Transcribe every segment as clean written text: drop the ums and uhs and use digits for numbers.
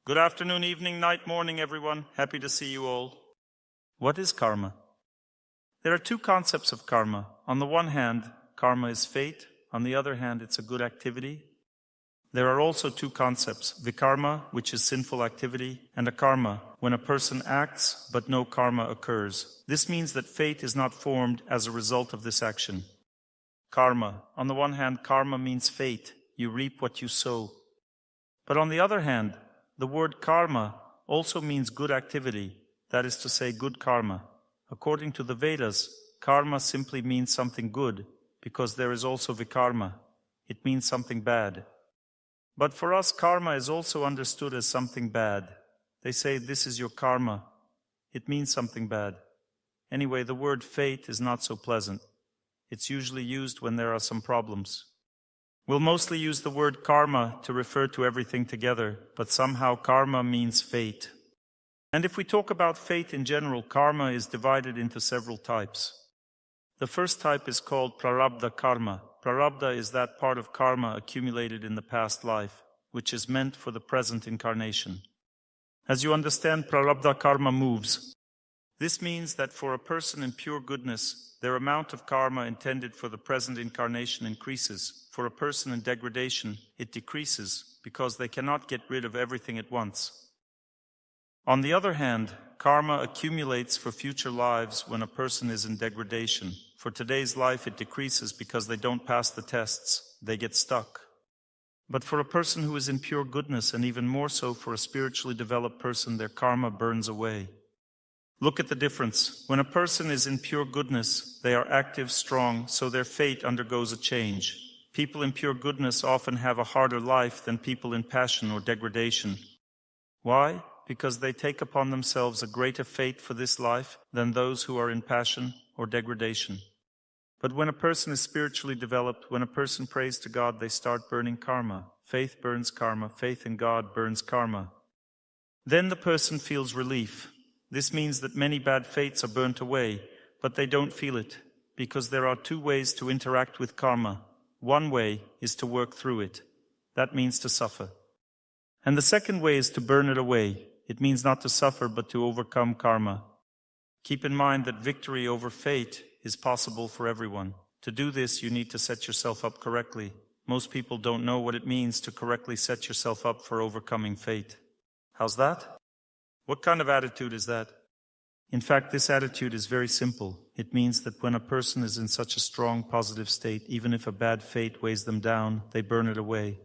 Good afternoon, evening, night, morning, everyone. Happy to see you all. What is karma? There are two concepts of karma. On the one hand, karma is fate. On the other hand, it's a good activity. There are also two concepts, Vikarma, which is sinful activity, and Akarma, when a person acts but no karma occurs. This means that fate is not formed as a result of this action. Karma. On the one hand, karma means fate. You reap what you sow. But on the other hand, the word karma also means good activity, that is to say, good karma. According to the Vedas, karma simply means something good, because there is also vikarma. It means something bad. But for us, karma is also understood as something bad. They say, this is your karma. It means something bad. Anyway, the word fate is not so pleasant. It's usually used when there are some problems. We'll mostly use the word karma to refer to everything together, but somehow karma means fate. And if we talk about fate in general, karma is divided into several types. The first type is called Prarabdha karma. Prarabdha is that part of karma accumulated in the past life, which is meant for the present incarnation. As you understand, Prarabdha karma moves. This means that for a person in pure goodness, their amount of karma intended for the present incarnation increases. For a person in degradation, it decreases, because they cannot get rid of everything at once. On the other hand, karma accumulates for future lives when a person is in degradation. For today's life, it decreases because they don't pass the tests, they get stuck. But for a person who is in pure goodness, and even more so for a spiritually developed person, their karma burns away. Look at the difference. When a person is in pure goodness, they are active, strong, so their fate undergoes a change. People in pure goodness often have a harder life than people in passion or degradation. Why? Because they take upon themselves a greater fate for this life than those who are in passion or degradation. But when a person is spiritually developed, when a person prays to God, they start burning karma. Faith burns karma. Faith in God burns karma. Then the person feels relief. This means that many bad fates are burnt away, but they don't feel it, because there are two ways to interact with karma. One way is to work through it. That means to suffer. And the second way is to burn it away. It means not to suffer, but to overcome karma. Keep in mind that victory over fate is possible for everyone. To do this, you need to set yourself up correctly. Most people don't know what it means to correctly set yourself up for overcoming fate. How's that? What kind of attitude is that? In fact, this attitude is very simple. It means that when a person is in such a strong, positive state, even if a bad fate weighs them down, they burn it away.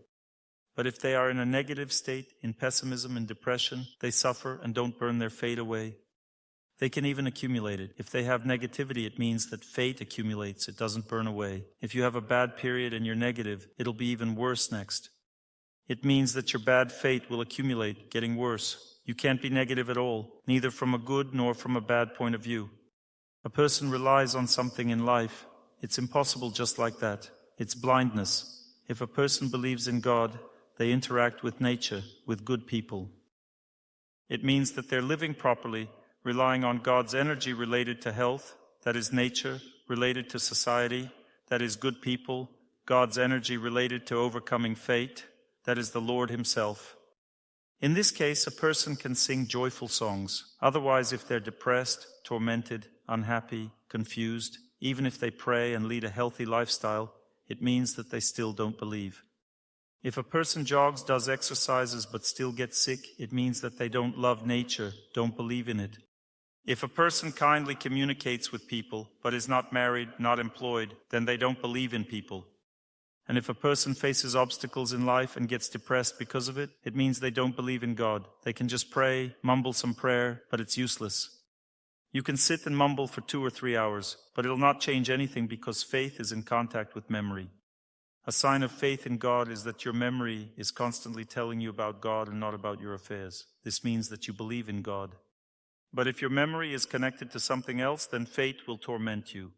But if they are in a negative state, in pessimism and depression, they suffer and don't burn their fate away. They can even accumulate it. If they have negativity, it means that fate accumulates. It doesn't burn away. If you have a bad period and you're negative, it'll be even worse next. It means that your bad fate will accumulate, getting worse. You can't be negative at all, neither from a good nor from a bad point of view. A person relies on something in life. It's impossible just like that. It's blindness. If a person believes in God, they interact with nature, with good people. It means that they're living properly, relying on God's energy related to health, that is nature, related to society, that is good people, God's energy related to overcoming fate, that is the Lord Himself. In this case, a person can sing joyful songs. Otherwise, if they're depressed, tormented, unhappy, confused, even if they pray and lead a healthy lifestyle, it means that they still don't believe. If a person jogs, does exercises, but still gets sick, it means that they don't love nature, don't believe in it. If a person kindly communicates with people, but is not married, not employed, then they don't believe in people. And if a person faces obstacles in life and gets depressed because of it, it means they don't believe in God. They can just pray, mumble some prayer, but it's useless. You can sit and mumble for 2 or 3 hours, but it'll not change anything because faith is in contact with memory. A sign of faith in God is that your memory is constantly telling you about God and not about your affairs. This means that you believe in God. But if your memory is connected to something else, then fate will torment you.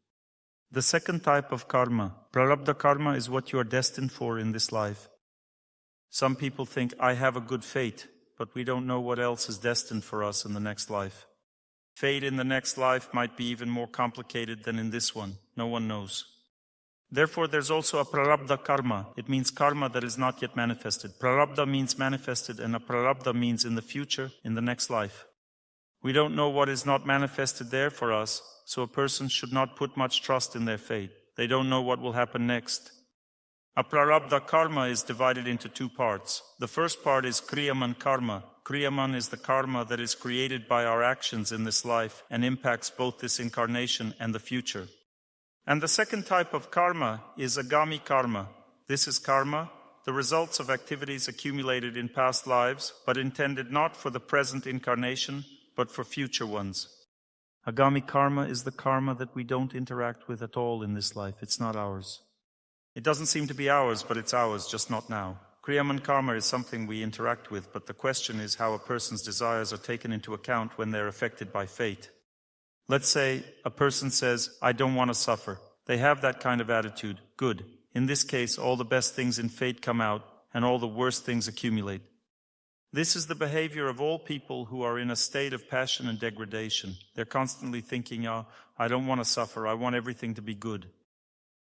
The second type of karma, Prarabdha karma, is what you are destined for in this life. Some people think, I have a good fate, but we don't know what else is destined for us in the next life. Fate in the next life might be even more complicated than in this one. No one knows. Therefore, there's also a Prarabdha karma. It means karma that is not yet manifested. Prarabdha means manifested, and Aprarabdha means in the future, in the next life. We don't know what is not manifested there for us, so a person should not put much trust in their fate. They don't know what will happen next. A Prarabdha karma is divided into two parts. The first part is Kriyaman karma. Kriyaman is the karma that is created by our actions in this life and impacts both this incarnation and the future. And the second type of karma is Agami karma. This is karma, the results of activities accumulated in past lives, but intended not for the present incarnation, but for future ones. Agami karma is the karma that we don't interact with at all in this life. It's not ours. It doesn't seem to be ours, but it's ours, just not now. Kriyaman karma is something we interact with, but the question is how a person's desires are taken into account when they're affected by fate. Let's say a person says, I don't want to suffer. They have that kind of attitude. Good. In this case, all the best things in fate come out, and all the worst things accumulate. This is the behavior of all people who are in a state of passion and degradation. They're constantly thinking, I don't want to suffer, I want everything to be good.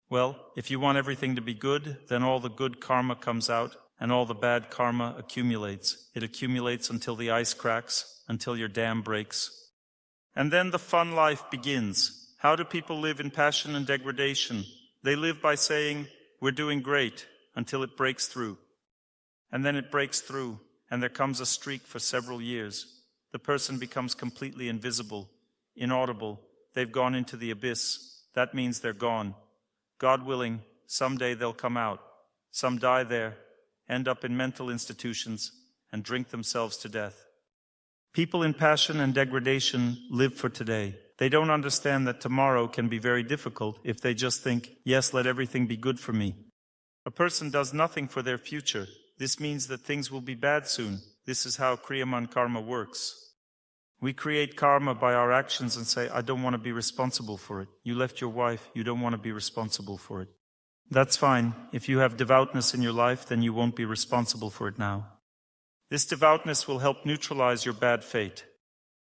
Well, if you want everything to be good, then all the good karma comes out, and all the bad karma accumulates. It accumulates until the ice cracks, until your dam breaks. And then the fun life begins. How do people live in passion and degradation? They live by saying, we're doing great, until it breaks through. And then it breaks through, and there comes a streak for several years. The person becomes completely invisible, inaudible. They've gone into the abyss. That means they're gone. God willing, someday they'll come out. Some die there, end up in mental institutions, and drink themselves to death. People in passion and degradation live for today. They don't understand that tomorrow can be very difficult if they just think, yes, let everything be good for me. A person does nothing for their future. This means that things will be bad soon. This is how Kriyaman karma works. We create karma by our actions and say, I don't want to be responsible for it. You left your wife, you don't want to be responsible for it. That's fine. If you have devoutness in your life, then you won't be responsible for it now. This devoutness will help neutralize your bad fate.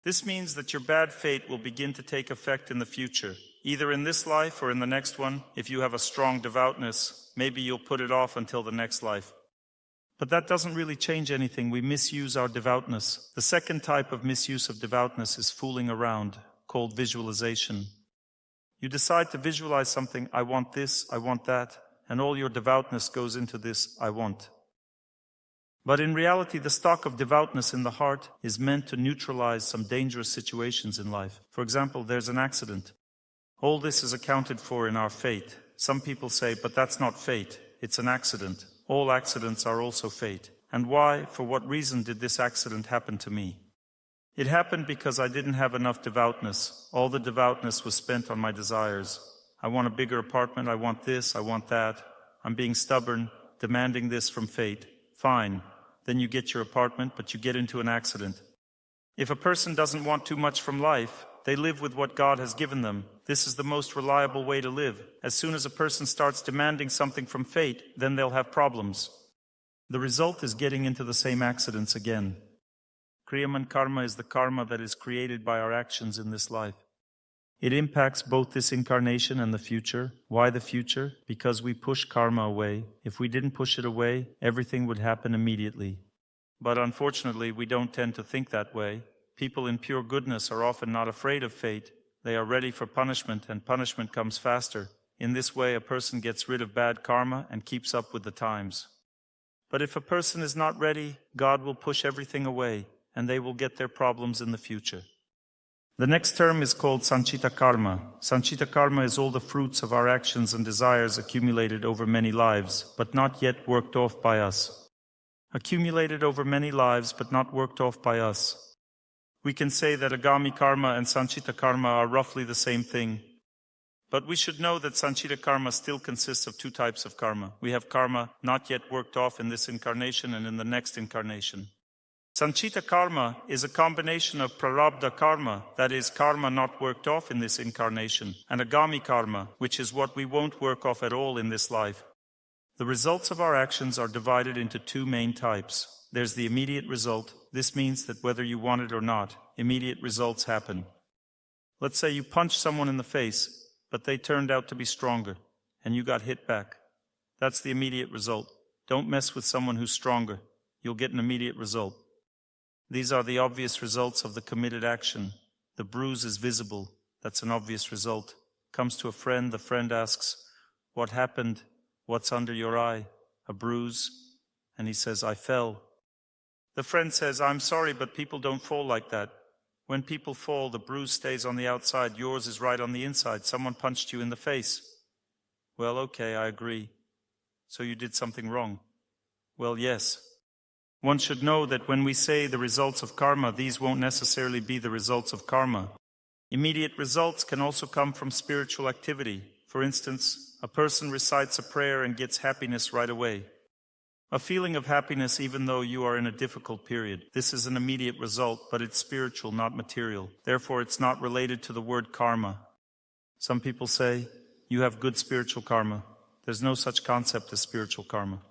This means that your bad fate will begin to take effect in the future, either in this life or in the next one. If you have a strong devoutness, maybe you'll put it off until the next life. But that doesn't really change anything. We misuse our devoutness. The second type of misuse of devoutness is fooling around, called visualization. You decide to visualize something, I want this, I want that, and all your devoutness goes into this, I want. But in reality, the stock of devoutness in the heart is meant to neutralize some dangerous situations in life. For example, there's an accident. All this is accounted for in our fate. Some people say, but that's not fate, it's an accident. All accidents are also fate. And why, for what reason did this accident happen to me? It happened because I didn't have enough devoutness. All the devoutness was spent on my desires. I want a bigger apartment, I want this, I want that. I'm being stubborn, demanding this from fate. Fine. Then you get your apartment, but you get into an accident. If a person doesn't want too much from life, they live with what God has given them. This is the most reliable way to live. As soon as a person starts demanding something from fate, then they'll have problems. The result is getting into the same accidents again. Kriyaman karma is the karma that is created by our actions in this life. It impacts both this incarnation and the future. Why the future? Because we push karma away. If we didn't push it away, everything would happen immediately. But unfortunately, we don't tend to think that way. People in pure goodness are often not afraid of fate. They are ready for punishment, and punishment comes faster. In this way, a person gets rid of bad karma and keeps up with the times. But if a person is not ready, God will push everything away, and they will get their problems in the future. The next term is called Sanchita karma. Sanchita karma is all the fruits of our actions and desires accumulated over many lives, but not yet worked off by us. Accumulated over many lives, but not worked off by us. We can say that Agami karma and Sanchita karma are roughly the same thing. But we should know that Sanchita karma still consists of two types of karma. We have karma not yet worked off in this incarnation and in the next incarnation. Sanchita karma is a combination of Prarabdha karma, that is, karma not worked off in this incarnation, and Agami karma, which is what we won't work off at all in this life. The results of our actions are divided into two main types. There's the immediate result. This means that whether you want it or not, immediate results happen. Let's say you punch someone in the face, but they turned out to be stronger, and you got hit back. That's the immediate result. Don't mess with someone who's stronger. You'll get an immediate result. These are the obvious results of the committed action. The bruise is visible. That's an obvious result. Comes to a friend, the friend asks, "What happened? What's under your eye?" "A bruise." And he says, "I fell." The friend says, "I'm sorry, but people don't fall like that. When people fall, the bruise stays on the outside. Yours is right on the inside. Someone punched you in the face." "Well, okay, I agree. So you did something wrong." "Well, yes." One should know that when we say the results of karma, these won't necessarily be the results of karma. Immediate results can also come from spiritual activity. For instance, a person recites a prayer and gets happiness right away. A feeling of happiness even though you are in a difficult period. This is an immediate result, but it's spiritual, not material. Therefore, it's not related to the word karma. Some people say, "You have good spiritual karma." There's no such concept as spiritual karma.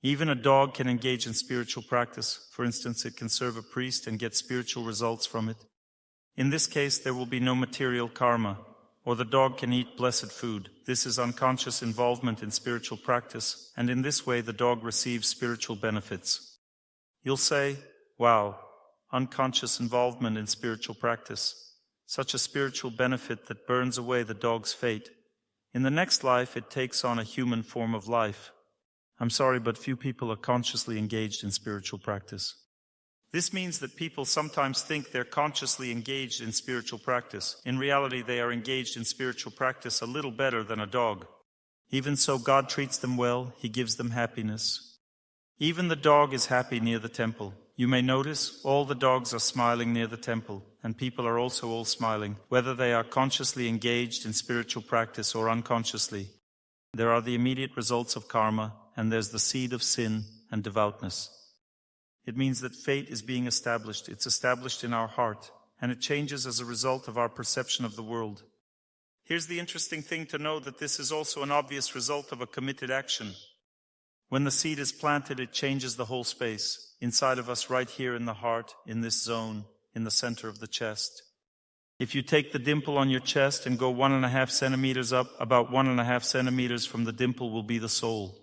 Even a dog can engage in spiritual practice. For instance, it can serve a priest and get spiritual results from it. In this case, there will be no material karma, or the dog can eat blessed food. This is unconscious involvement in spiritual practice, and in this way the dog receives spiritual benefits. You'll say, "Wow, unconscious involvement in spiritual practice. Such a spiritual benefit that burns away the dog's fate. In the next life, it takes on a human form of life." I'm sorry, but few people are consciously engaged in spiritual practice. This means that people sometimes think they're consciously engaged in spiritual practice. In reality, they are engaged in spiritual practice a little better than a dog. Even so, God treats them well. He gives them happiness. Even the dog is happy near the temple. You may notice all the dogs are smiling near the temple, and people are also all smiling, whether they are consciously engaged in spiritual practice or unconsciously. There are the immediate results of karma, and there's the seed of sin and devoutness. It means that fate is being established. It's established in our heart, and it changes as a result of our perception of the world. Here's the interesting thing to know, that this is also an obvious result of a committed action. When the seed is planted, it changes the whole space, inside of us, right here in the heart, in this zone, in the center of the chest. If you take the dimple on your chest and go 1.5 centimeters up, about 1.5 centimeters from the dimple will be the soul.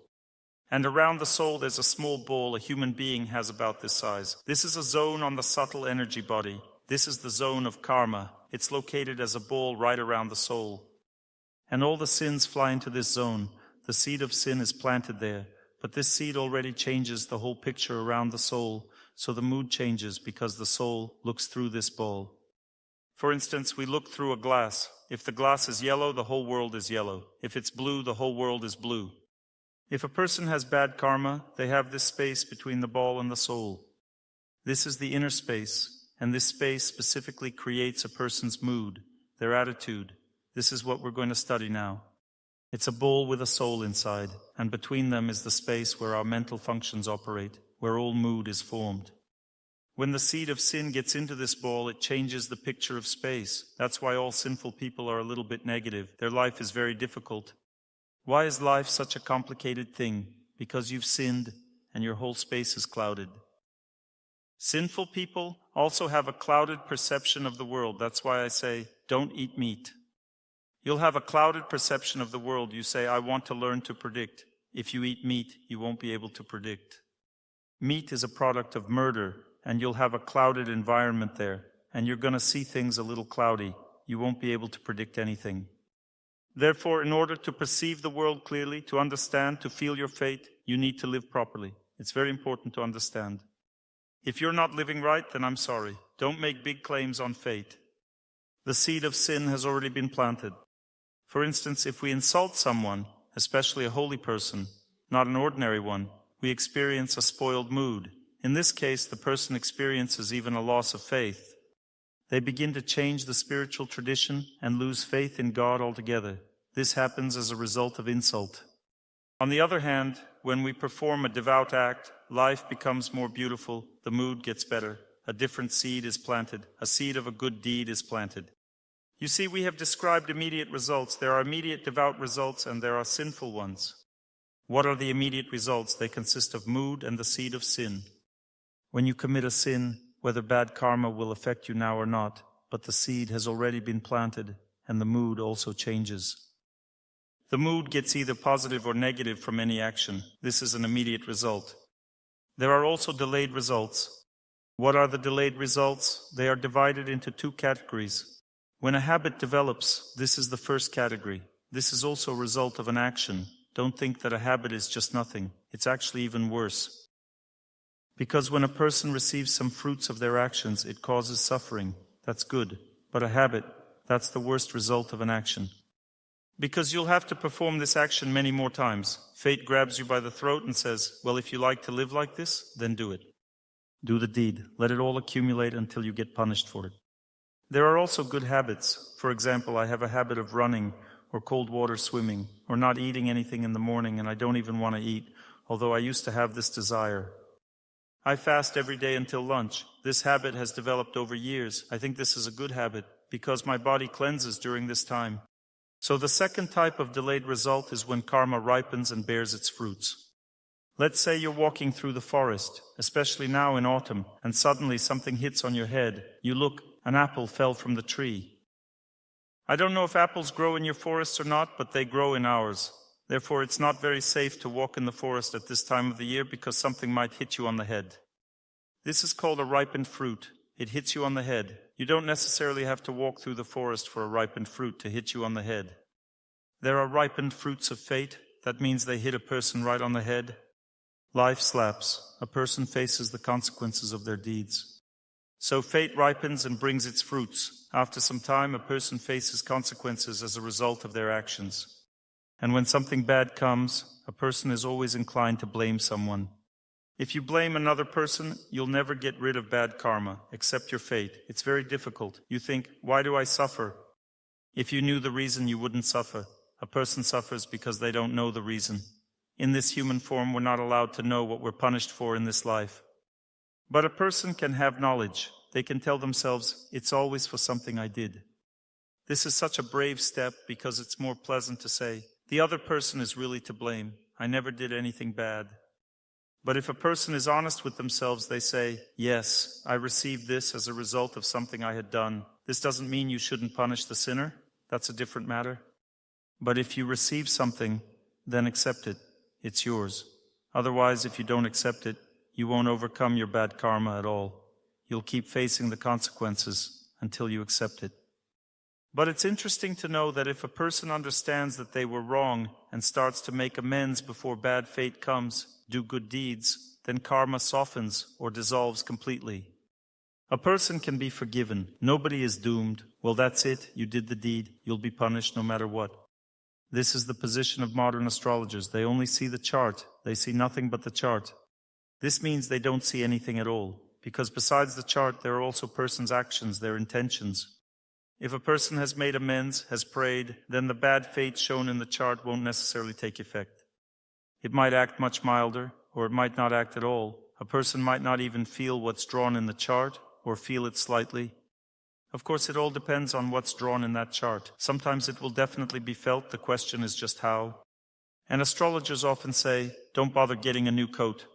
And around the soul there's a small ball a human being has about this size. This is a zone on the subtle energy body. This is the zone of karma. It's located as a ball right around the soul. And all the sins fly into this zone. The seed of sin is planted there. But this seed already changes the whole picture around the soul. So the mood changes because the soul looks through this ball. For instance, we look through a glass. If the glass is yellow, the whole world is yellow. If it's blue, the whole world is blue. If a person has bad karma, they have this space between the ball and the soul. This is the inner space, and this space specifically creates a person's mood, their attitude. This is what we're going to study now. It's a ball with a soul inside, and between them is the space where our mental functions operate, where all mood is formed. When the seed of sin gets into this ball, it changes the picture of space. That's why all sinful people are a little bit negative. Their life is very difficult. Why is life such a complicated thing? Because you've sinned and your whole space is clouded. Sinful people also have a clouded perception of the world. That's why I say, don't eat meat. You'll have a clouded perception of the world. You say, I want to learn to predict. If you eat meat, you won't be able to predict. Meat is a product of murder, and you'll have a clouded environment there, and you're going to see things a little cloudy. You won't be able to predict anything. Therefore, in order to perceive the world clearly, to understand, to feel your fate, you need to live properly. It's very important to understand. If you're not living right, then I'm sorry. Don't make big claims on fate. The seed of sin has already been planted. For instance, if we insult someone, especially a holy person, not an ordinary one, we experience a spoiled mood. In this case, the person experiences even a loss of faith. They begin to change the spiritual tradition and lose faith in God altogether. This happens as a result of insult. On the other hand, when we perform a devout act, life becomes more beautiful, the mood gets better, a different seed is planted, a seed of a good deed is planted. You see, we have described immediate results. There are immediate devout results and there are sinful ones. What are the immediate results? They consist of mood and the seed of sin. When you commit a sin, whether bad karma will affect you now or not, but the seed has already been planted and the mood also changes. The mood gets either positive or negative from any action. This is an immediate result. There are also delayed results. What are the delayed results? They are divided into two categories. When a habit develops, this is the first category. This is also a result of an action. Don't think that a habit is just nothing. It's actually even worse. Because when a person receives some fruits of their actions, it causes suffering. That's good. But a habit, that's the worst result of an action. Because you'll have to perform this action many more times. Fate grabs you by the throat and says, well, if you like to live like this, then do it. Do the deed. Let it all accumulate until you get punished for it. There are also good habits. For example, I have a habit of running or cold water swimming or not eating anything in the morning, and I don't even want to eat, although I used to have this desire. I fast every day until lunch. This habit has developed over years. I think this is a good habit because my body cleanses during this time. So the second type of delayed result is when karma ripens and bears its fruits. Let's say you're walking through the forest, especially now in autumn, and suddenly something hits on your head. You look, an apple fell from the tree. I don't know if apples grow in your forests or not, but they grow in ours. Therefore, it's not very safe to walk in the forest at this time of the year because something might hit you on the head. This is called a ripened fruit. It hits you on the head. You don't necessarily have to walk through the forest for a ripened fruit to hit you on the head. There are ripened fruits of fate. That means they hit a person right on the head. Life slaps. A person faces the consequences of their deeds. So fate ripens and brings its fruits. After some time, a person faces consequences as a result of their actions. And when something bad comes, a person is always inclined to blame someone. If you blame another person, you'll never get rid of bad karma, except your fate. It's very difficult. You think, why do I suffer? If you knew the reason, you wouldn't suffer. A person suffers because they don't know the reason. In this human form, we're not allowed to know what we're punished for in this life. But a person can have knowledge. They can tell themselves, it's always for something I did. This is such a brave step because it's more pleasant to say, the other person is really to blame. I never did anything bad. But if a person is honest with themselves, they say, yes, I received this as a result of something I had done. This doesn't mean you shouldn't punish the sinner. That's a different matter. But if you receive something, then accept it. It's yours. Otherwise, if you don't accept it, you won't overcome your bad karma at all. You'll keep facing the consequences until you accept it. But it's interesting to know that if a person understands that they were wrong and starts to make amends before bad fate comes, do good deeds, then karma softens or dissolves completely. A person can be forgiven. Nobody is doomed. Well, that's it. You did the deed. You'll be punished no matter what. This is the position of modern astrologers. They only see the chart. They see nothing but the chart. This means they don't see anything at all, because besides the chart, there are also person's actions, their intentions. If a person has made amends, has prayed, then the bad fate shown in the chart won't necessarily take effect. It might act much milder, or it might not act at all. A person might not even feel what's drawn in the chart, or feel it slightly. Of course, it all depends on what's drawn in that chart. Sometimes it will definitely be felt. The question is just how. And astrologers often say, don't bother getting a new coat.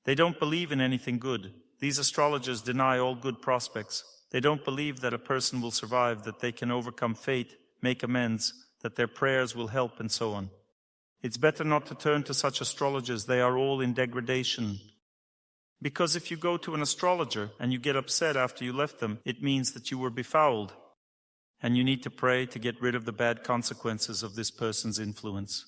They don't believe in anything good. These astrologers deny all good prospects. They don't believe that a person will survive, that they can overcome fate, make amends, that their prayers will help, and so on. It's better not to turn to such astrologers. They are all in degradation. Because if you go to an astrologer and you get upset after you left them, it means that you were befouled. And you need to pray to get rid of the bad consequences of this person's influence.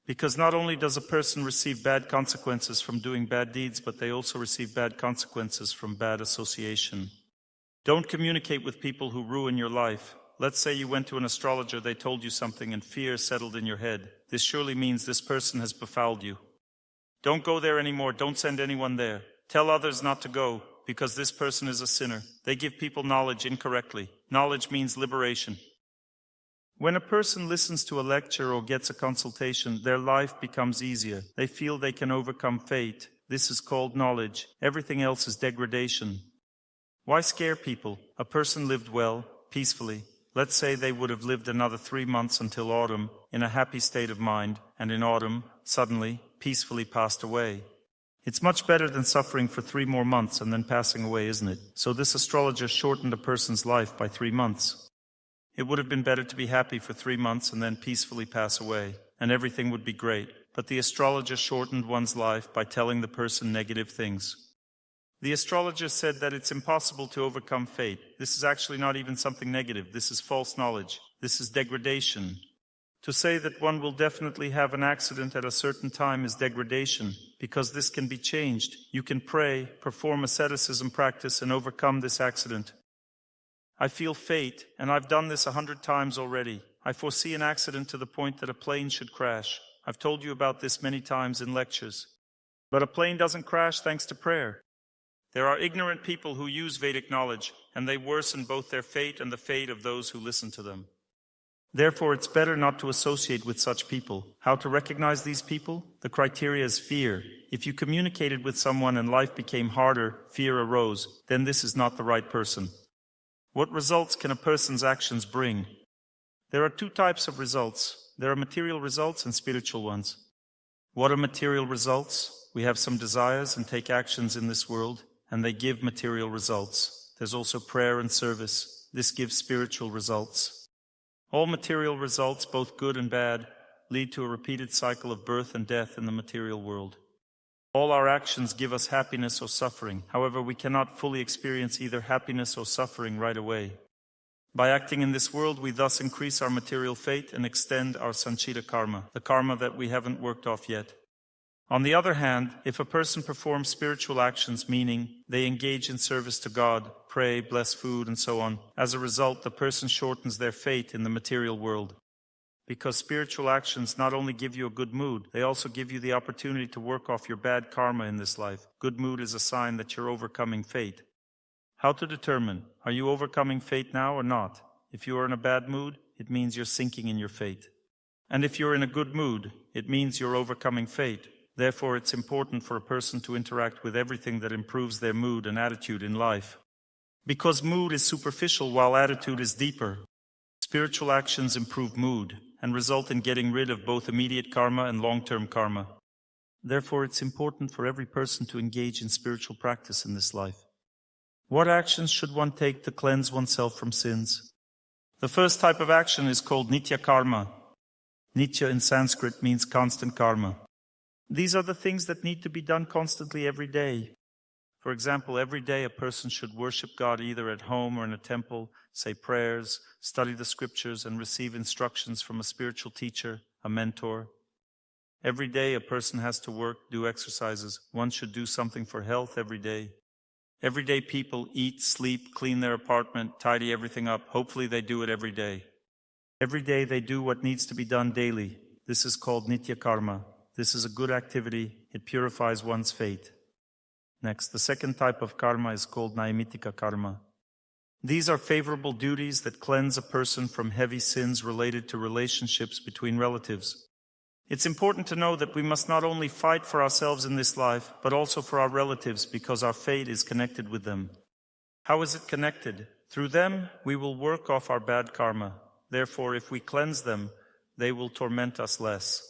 Because not only does a person receive bad consequences from doing bad deeds, but they also receive bad consequences from bad association. Don't communicate with people who ruin your life. Let's say you went to an astrologer, they told you something, and fear settled in your head. This surely means this person has befouled you. Don't go there anymore. Don't send anyone there. Tell others not to go, because this person is a sinner. They give people knowledge incorrectly. Knowledge means liberation. When a person listens to a lecture or gets a consultation, their life becomes easier. They feel they can overcome fate. This is called knowledge. Everything else is degradation. Why scare people? A person lived well, peacefully. Let's say they would have lived another 3 months until autumn, in a happy state of mind, and in autumn, suddenly, peacefully passed away. It's much better than suffering for 3 more months and then passing away, isn't it? So this astrologer shortened a person's life by 3 months. It would have been better to be happy for 3 months and then peacefully pass away, and everything would be great. But the astrologer shortened one's life by telling the person negative things. The astrologer said that it's impossible to overcome fate. This is actually not even something negative. This is false knowledge. This is degradation. To say that one will definitely have an accident at a certain time is degradation, because this can be changed. You can pray, perform asceticism practice, and overcome this accident. I feel fate, and I've done this 100 times already. I foresee an accident to the point that a plane should crash. I've told you about this many times in lectures. But a plane doesn't crash thanks to prayer. There are ignorant people who use Vedic knowledge, and they worsen both their fate and the fate of those who listen to them. Therefore, it's better not to associate with such people. How to recognize these people? The criteria is fear. If you communicated with someone and life became harder, fear arose, then this is not the right person. What results can a person's actions bring? There are 2 types of results. There are material results and spiritual ones. What are material results? We have some desires and take actions in this world, and they give material results. There's also prayer and service. This gives spiritual results. All material results, both good and bad, lead to a repeated cycle of birth and death in the material world. All our actions give us happiness or suffering. However, we cannot fully experience either happiness or suffering right away. By acting in this world, we thus increase our material fate and extend our sanchita karma, the karma that we haven't worked off yet. On the other hand, if a person performs spiritual actions, meaning they engage in service to God, pray, bless food, and so on, as a result, the person shortens their fate in the material world. Because spiritual actions not only give you a good mood, they also give you the opportunity to work off your bad karma in this life. Good mood is a sign that you're overcoming fate. How to determine? Are you overcoming fate now or not? If you are in a bad mood, it means you're sinking in your fate. And if you're in a good mood, it means you're overcoming fate. Therefore, it's important for a person to interact with everything that improves their mood and attitude in life. Because mood is superficial while attitude is deeper. Spiritual actions improve mood and result in getting rid of both immediate karma and long-term karma. Therefore, it's important for every person to engage in spiritual practice in this life. What actions should one take to cleanse oneself from sins? The first type of action is called Nitya karma. Nitya in Sanskrit means constant karma. These are the things that need to be done constantly every day. For example, every day a person should worship God either at home or in a temple, say prayers, study the scriptures, and receive instructions from a spiritual teacher, a mentor. Every day a person has to work, do exercises. One should do something for health every day. Every day people eat, sleep, clean their apartment, tidy everything up. Hopefully they do it every day. Every day they do what needs to be done daily. This is called Nitya karma. This is a good activity. It purifies one's fate. Next, the second type of karma is called Naimittika karma. These are favorable duties that cleanse a person from heavy sins related to relationships between relatives. It's important to know that we must not only fight for ourselves in this life, but also for our relatives, because our fate is connected with them. How is it connected? Through them, we will work off our bad karma. Therefore, if we cleanse them, they will torment us less.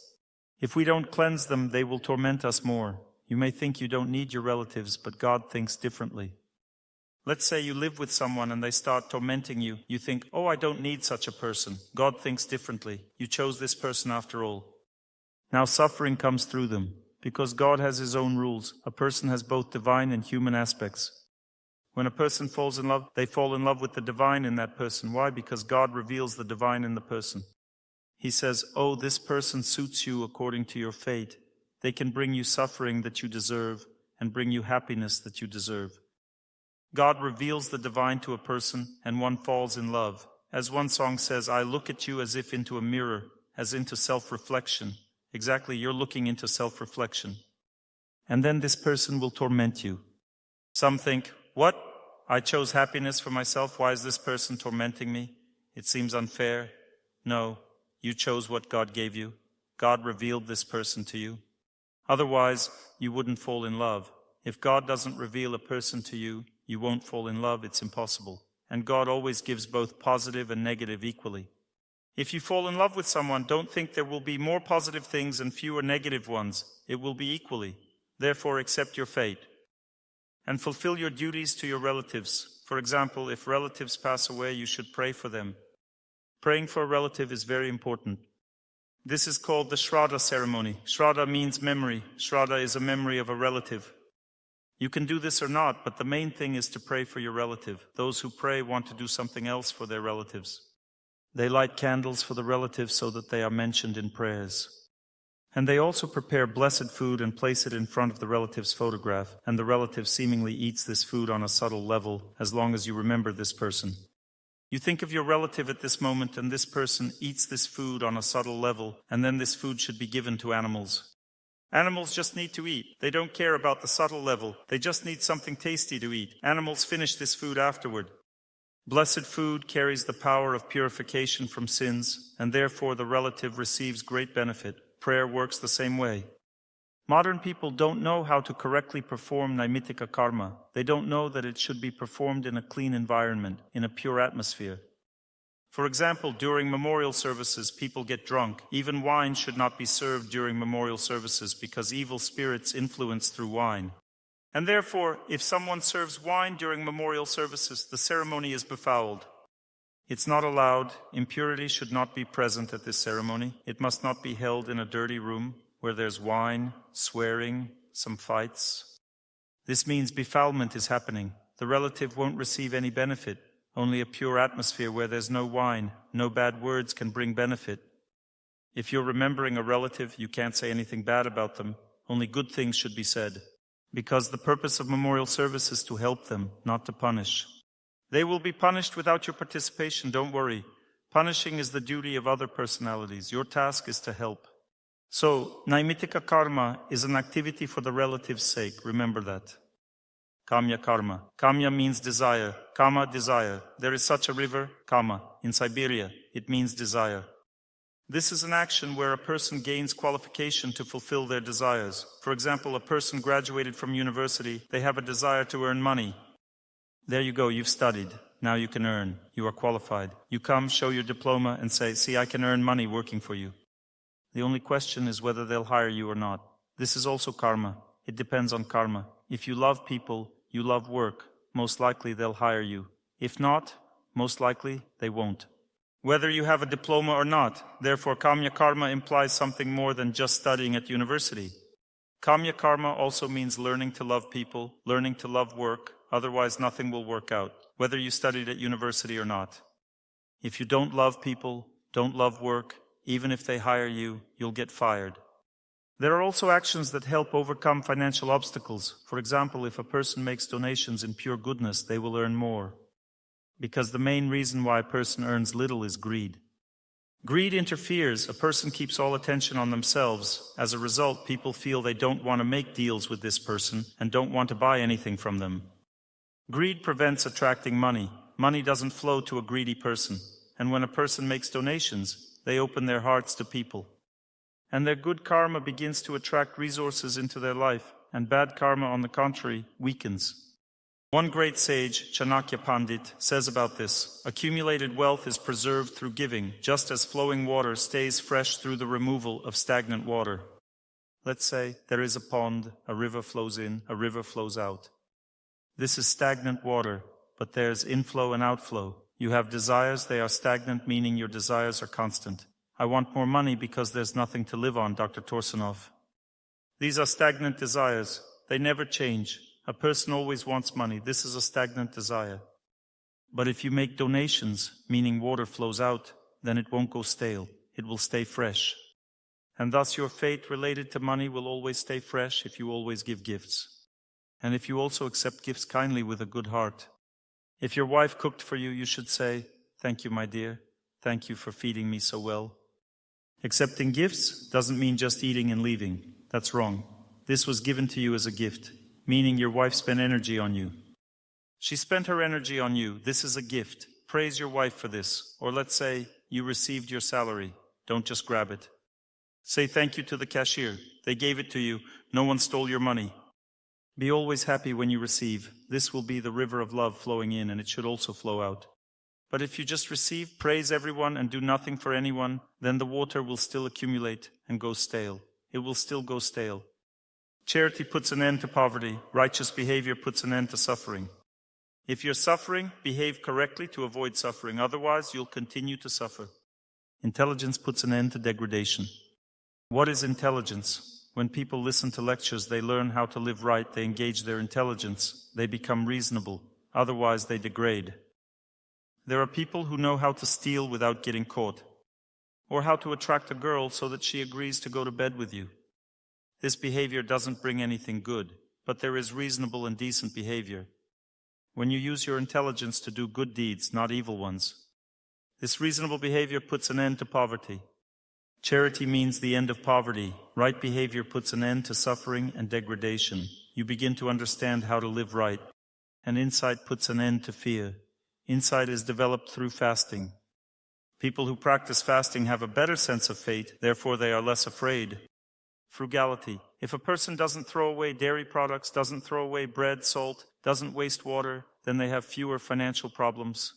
If we don't cleanse them, they will torment us more. You may think you don't need your relatives, but God thinks differently. Let's say you live with someone and they start tormenting you. You think, oh, I don't need such a person. God thinks differently. You chose this person after all. Now suffering comes through them. Because God has His own rules, a person has both divine and human aspects. When a person falls in love, they fall in love with the divine in that person. Why? Because God reveals the divine in the person. He says, oh, this person suits you according to your fate. They can bring you suffering that you deserve and bring you happiness that you deserve. God reveals the divine to a person and one falls in love. As one song says, I look at you as if into a mirror, as into self-reflection. Exactly, you're looking into self-reflection. And then this person will torment you. Some think, what? I chose happiness for myself. Why is this person tormenting me? It seems unfair. No, you chose what God gave you. God revealed this person to you. Otherwise, you wouldn't fall in love. If God doesn't reveal a person to you, you won't fall in love. It's impossible. And God always gives both positive and negative equally. If you fall in love with someone, don't think there will be more positive things and fewer negative ones. It will be equally. Therefore, accept your fate. And fulfill your duties to your relatives. For example, if relatives pass away, you should pray for them. Praying for a relative is very important. This is called the Shraddha ceremony. Shraddha means memory. Shraddha is a memory of a relative. You can do this or not, but the main thing is to pray for your relative. Those who pray want to do something else for their relatives. They light candles for the relatives so that they are mentioned in prayers. And they also prepare blessed food and place it in front of the relative's photograph, and the relative seemingly eats this food on a subtle level, as long as you remember this person. You think of your relative at this moment, and this person eats this food on a subtle level, and then this food should be given to animals. Animals just need to eat. They don't care about the subtle level. They just need something tasty to eat. Animals finish this food afterward. Blessed food carries the power of purification from sins, and therefore the relative receives great benefit. Prayer works the same way. Modern people don't know how to correctly perform Naimittika karma. They don't know that it should be performed in a clean environment, in a pure atmosphere. For example, during memorial services, people get drunk. Even wine should not be served during memorial services because evil spirits influence through wine. And therefore, if someone serves wine during memorial services, the ceremony is befouled. It's not allowed. Impurity should not be present at this ceremony. It must not be held in a dirty room where there's wine, swearing, some fights. This means befoulment is happening. The relative won't receive any benefit. Only a pure atmosphere where there's no wine, no bad words can bring benefit. If you're remembering a relative, you can't say anything bad about them. Only good things should be said. Because the purpose of memorial service is to help them, not to punish. They will be punished without your participation, don't worry. Punishing is the duty of other personalities. Your task is to help. So, Naimittika karma is an activity for the relative's sake. Remember that. Kamya karma. Kamya means desire. Kama, desire. There is such a river, Kama, in Siberia. It means desire. This is an action where a person gains qualification to fulfill their desires. For example, a person graduated from university, they have a desire to earn money. There you go, you've studied. Now you can earn. You are qualified. You come, show your diploma, and say, see, I can earn money working for you. The only question is whether they'll hire you or not. This is also karma. It depends on karma. If you love people, you love work, most likely they'll hire you. If not, most likely they won't. Whether you have a diploma or not, therefore Kamya karma implies something more than just studying at university. Kamya karma also means learning to love people, learning to love work, otherwise nothing will work out, whether you studied at university or not. If you don't love people, don't love work, even if they hire you, you'll get fired. There are also actions that help overcome financial obstacles. For example, if a person makes donations in pure goodness, they will earn more. Because the main reason why a person earns little is greed. Greed interferes. A person keeps all attention on themselves. As a result, people feel they don't want to make deals with this person and don't want to buy anything from them. Greed prevents attracting money. Money doesn't flow to a greedy person. And when a person makes donations, they open their hearts to people. And their good karma begins to attract resources into their life, and bad karma, on the contrary, weakens. One great sage, Chanakya Pandit, says about this, accumulated wealth is preserved through giving, just as flowing water stays fresh through the removal of stagnant water. Let's say there is a pond, a river flows in, a river flows out. This is stagnant water, but there's inflow and outflow. You have desires, they are stagnant, meaning your desires are constant. I want more money because there's nothing to live on, Dr. Torsunov. These are stagnant desires. They never change. A person always wants money. This is a stagnant desire. But if you make donations, meaning water flows out, then it won't go stale. It will stay fresh. And thus your fate related to money will always stay fresh if you always give gifts. And if you also accept gifts kindly with a good heart. If your wife cooked for you, you should say, thank you, my dear. Thank you for feeding me so well. Accepting gifts doesn't mean just eating and leaving. That's wrong. This was given to you as a gift, meaning your wife spent energy on you. She spent her energy on you. This is a gift. Praise your wife for this. Or let's say you received your salary. Don't just grab it. Say thank you to the cashier. They gave it to you. No one stole your money. Be always happy when you receive. This will be the river of love flowing in, and it should also flow out. But if you just receive, praise everyone, and do nothing for anyone, then the water will still accumulate and go stale. It will still go stale. Charity puts an end to poverty. Righteous behavior puts an end to suffering. If you're suffering, behave correctly to avoid suffering. Otherwise, you'll continue to suffer. Intelligence puts an end to degradation. What is intelligence? When people listen to lectures, they learn how to live right, they engage their intelligence, they become reasonable. Otherwise, they degrade. There are people who know how to steal without getting caught, or how to attract a girl so that she agrees to go to bed with you. This behavior doesn't bring anything good, but there is reasonable and decent behavior. When you use your intelligence to do good deeds, not evil ones. This reasonable behavior puts an end to poverty. Charity means the end of poverty. Right behavior puts an end to suffering and degradation. You begin to understand how to live right. And insight puts an end to fear. Insight is developed through fasting. People who practice fasting have a better sense of fate, therefore they are less afraid. Frugality. If a person doesn't throw away dairy products, doesn't throw away bread, salt, doesn't waste water, then they have fewer financial problems.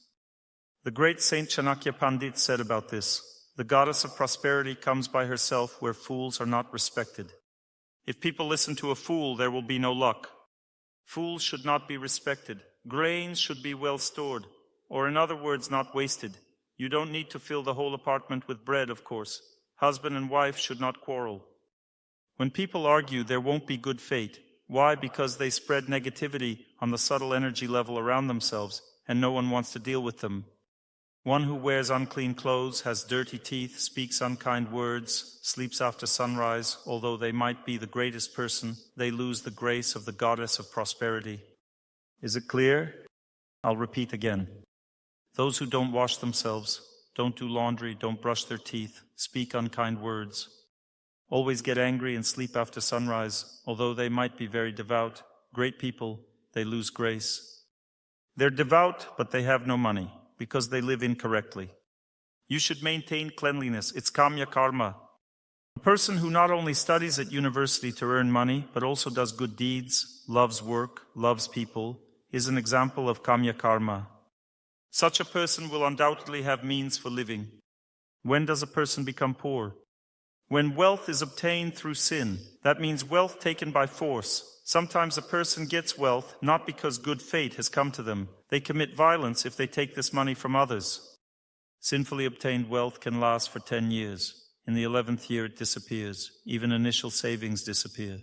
The great Saint Chanakya Pandit said about this, "The goddess of prosperity comes by herself where fools are not respected." If people listen to a fool, there will be no luck. Fools should not be respected. Grains should be well stored, or in other words, not wasted. You don't need to fill the whole apartment with bread, of course. Husband and wife should not quarrel. When people argue, there won't be good fate. Why? Because they spread negativity on the subtle energy level around themselves, and no one wants to deal with them. One who wears unclean clothes, has dirty teeth, speaks unkind words, sleeps after sunrise, although they might be the greatest person, they lose the grace of the goddess of prosperity. Is it clear? I'll repeat again. Those who don't wash themselves, don't do laundry, don't brush their teeth, speak unkind words, always get angry and sleep after sunrise, although they might be very devout, great people, they lose grace. They're devout, but they have no money, because they live incorrectly. You should maintain cleanliness. It's Kamya karma. A person who not only studies at university to earn money, but also does good deeds, loves work, loves people, is an example of Kamya karma. Such a person will undoubtedly have means for living. When does a person become poor? When wealth is obtained through sin. That means wealth taken by force. Sometimes a person gets wealth not because good fate has come to them. They commit violence if they take this money from others. Sinfully obtained wealth can last for 10 years. In the 11th year it disappears. Even initial savings disappear.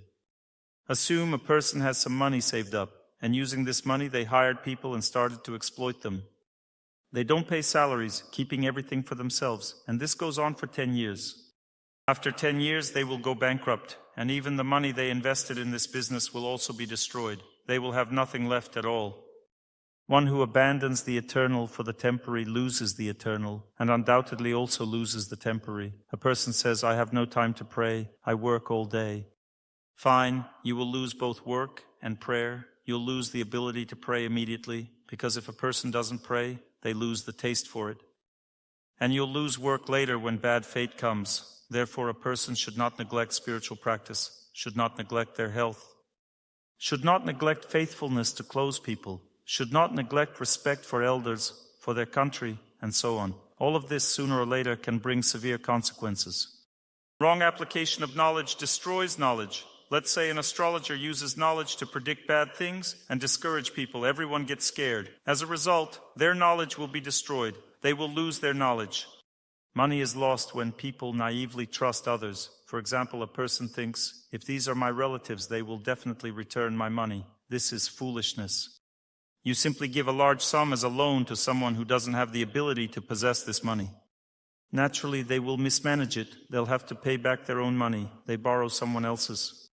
Assume a person has some money saved up, and using this money they hired people and started to exploit them. They don't pay salaries, keeping everything for themselves, and this goes on for 10 years. After 10 years, they will go bankrupt, and even the money they invested in this business will also be destroyed. They will have nothing left at all. One who abandons the eternal for the temporary loses the eternal, and undoubtedly also loses the temporary. A person says, I have no time to pray, I work all day. Fine, you will lose both work and prayer. You'll lose the ability to pray immediately, because if a person doesn't pray, they lose the taste for it. And you'll lose work later when bad fate comes. Therefore, a person should not neglect spiritual practice, should not neglect their health, should not neglect faithfulness to close people, should not neglect respect for elders, for their country, and so on. All of this sooner or later can bring severe consequences. Wrong application of knowledge destroys knowledge. Let's say an astrologer uses knowledge to predict bad things and discourage people. Everyone gets scared. As a result, their knowledge will be destroyed. They will lose their knowledge. Money is lost when people naively trust others. For example, a person thinks, if these are my relatives, they will definitely return my money. This is foolishness. You simply give a large sum as a loan to someone who doesn't have the ability to possess this money. Naturally, they will mismanage it. They'll have to pay back their own money. They borrow someone else's.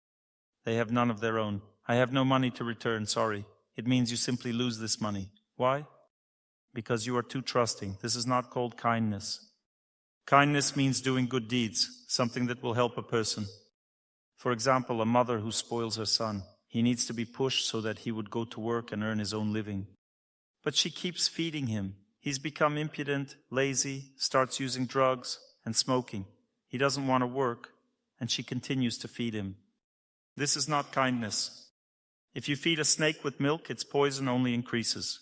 They have none of their own. I have no money to return, sorry. It means you simply lose this money. Why? Because you are too trusting. This is not called kindness. Kindness means doing good deeds, something that will help a person. For example, a mother who spoils her son. He needs to be pushed so that he would go to work and earn his own living. But she keeps feeding him. He's become impudent, lazy, starts using drugs and smoking. He doesn't want to work, and she continues to feed him. This is not kindness. If you feed a snake with milk, its poison only increases.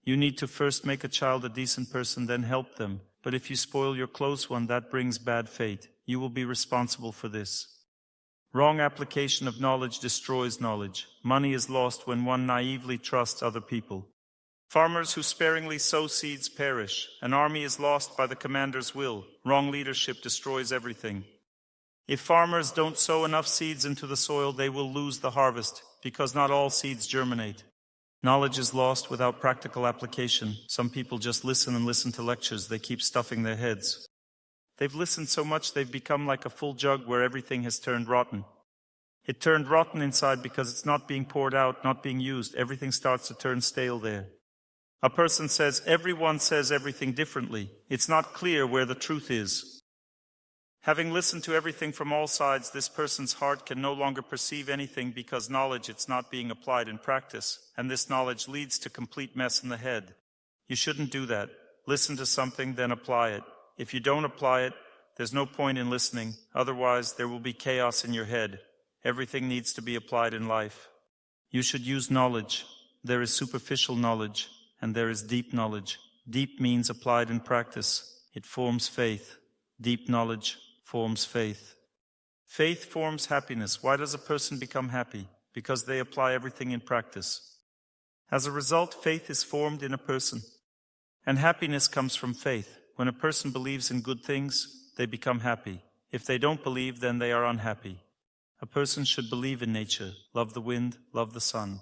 You need to first make a child a decent person, then help them. But if you spoil your close one, that brings bad fate. You will be responsible for this. Wrong application of knowledge destroys knowledge. Money is lost when one naively trusts other people. Farmers who sparingly sow seeds perish. An army is lost by the commander's will. Wrong leadership destroys everything. If farmers don't sow enough seeds into the soil, they will lose the harvest, because not all seeds germinate. Knowledge is lost without practical application. Some people just listen and listen to lectures. They keep stuffing their heads. They've listened so much they've become like a full jug where everything has turned rotten. It turned rotten inside because it's not being poured out, not being used. Everything starts to turn stale there. A person says, everyone says everything differently. It's not clear where the truth is. Having listened to everything from all sides, this person's heart can no longer perceive anything because knowledge, it's not being applied in practice, and this knowledge leads to complete mess in the head. You shouldn't do that. Listen to something, then apply it. If you don't apply it, there's no point in listening. Otherwise, there will be chaos in your head. Everything needs to be applied in life. You should use knowledge. There is superficial knowledge, and there is deep knowledge. Deep means applied in practice. It forms faith. Deep knowledge forms faith. Faith forms happiness. Why does a person become happy? Because they apply everything in practice. As a result, faith is formed in a person. And happiness comes from faith. When a person believes in good things, they become happy. If they don't believe, then they are unhappy. A person should believe in nature, love the wind, love the sun,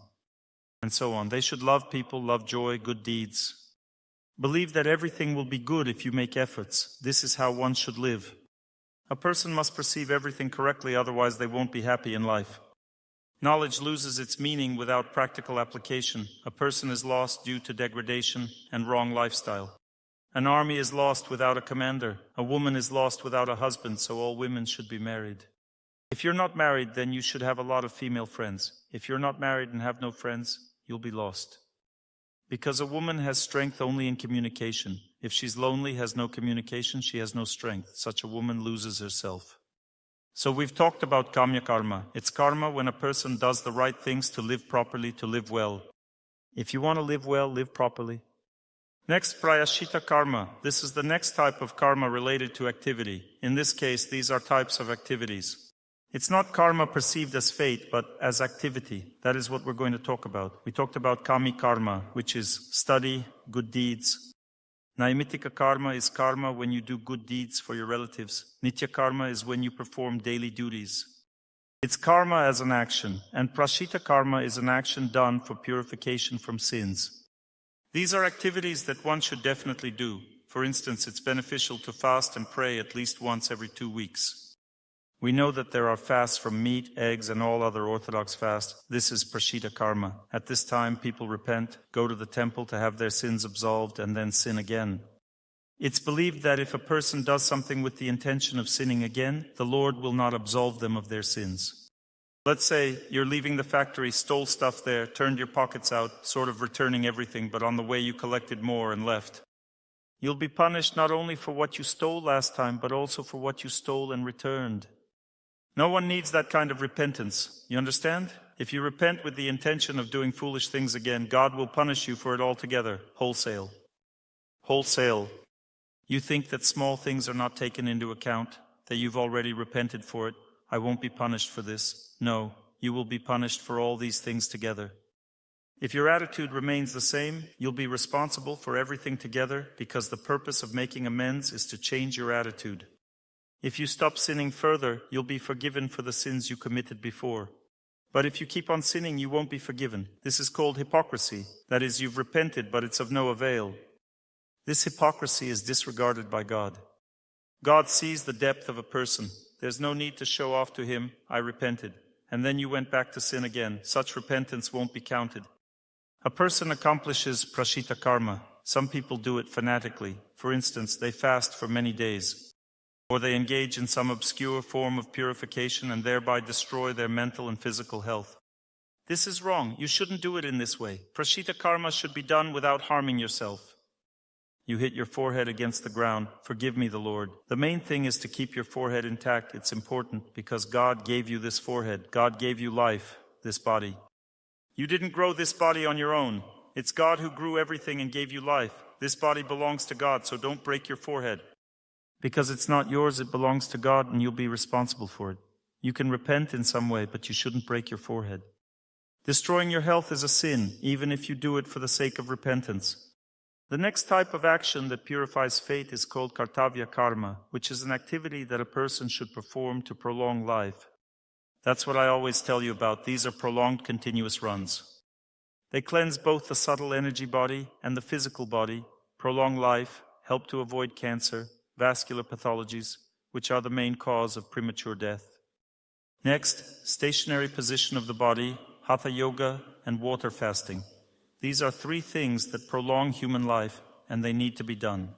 and so on. They should love people, love joy, good deeds. Believe that everything will be good if you make efforts. This is how one should live. A person must perceive everything correctly, otherwise they won't be happy in life. Knowledge loses its meaning without practical application. A person is lost due to degradation and wrong lifestyle. An army is lost without a commander. A woman is lost without a husband, so all women should be married. If you're not married, then you should have a lot of female friends. If you're not married and have no friends, you'll be lost. Because a woman has strength only in communication. If she's lonely, has no communication, she has no strength. Such a woman loses herself. So we've talked about Kamya karma. It's karma when a person does the right things to live properly, to live well. If you want to live well, live properly. Next, Prayaschitta karma. This is the next type of karma related to activity. In this case, these are types of activities. It's not karma perceived as fate, but as activity. That is what we're going to talk about. We talked about kami karma, which is study, good deeds. Naimittika karma is karma when you do good deeds for your relatives. Nitya karma is when you perform daily duties. It's karma as an action, and Prayaschitta karma is an action done for purification from sins. These are activities that one should definitely do. For instance, it's beneficial to fast and pray at least once every 2 weeks. We know that there are fasts from meat, eggs, and all other orthodox fasts. This is Prayaschitta karma. At this time, people repent, go to the temple to have their sins absolved, and then sin again. It's believed that if a person does something with the intention of sinning again, the Lord will not absolve them of their sins. Let's say you're leaving the factory, stole stuff there, turned your pockets out, sort of returning everything, but on the way you collected more and left. You'll be punished not only for what you stole last time, but also for what you stole and returned. No one needs that kind of repentance. You understand? If you repent with the intention of doing foolish things again, God will punish you for it altogether, wholesale. Wholesale. You think that small things are not taken into account, that you've already repented for it. I won't be punished for this. No, you will be punished for all these things together. If your attitude remains the same, you'll be responsible for everything together, because the purpose of making amends is to change your attitude. If you stop sinning further, you'll be forgiven for the sins you committed before. But if you keep on sinning, you won't be forgiven. This is called hypocrisy. That is, you've repented, but it's of no avail. This hypocrisy is disregarded by God. God sees the depth of a person. There's no need to show off to him, I repented, and then you went back to sin again. Such repentance won't be counted. A person accomplishes Prayaschitta karma. Some people do it fanatically. For instance, they fast for many days. Or they engage in some obscure form of purification and thereby destroy their mental and physical health. This is wrong. You shouldn't do it in this way. Prayaschitta karma should be done without harming yourself. You hit your forehead against the ground. Forgive me, the Lord. The main thing is to keep your forehead intact. It's important because God gave you this forehead. God gave you life, this body. You didn't grow this body on your own. It's God who grew everything and gave you life. This body belongs to God, so don't break your forehead. Because it's not yours, it belongs to God, and you'll be responsible for it. You can repent in some way, but you shouldn't break your forehead. Destroying your health is a sin, even if you do it for the sake of repentance. The next type of action that purifies fate is called Kartavya karma, which is an activity that a person should perform to prolong life. That's what I always tell you about. These are prolonged continuous runs. They cleanse both the subtle energy body and the physical body, prolong life, help to avoid cancer, vascular pathologies, which are the main cause of premature death. Next, stationary position of the body, hatha yoga, and water fasting. These are three things that prolong human life, and they need to be done.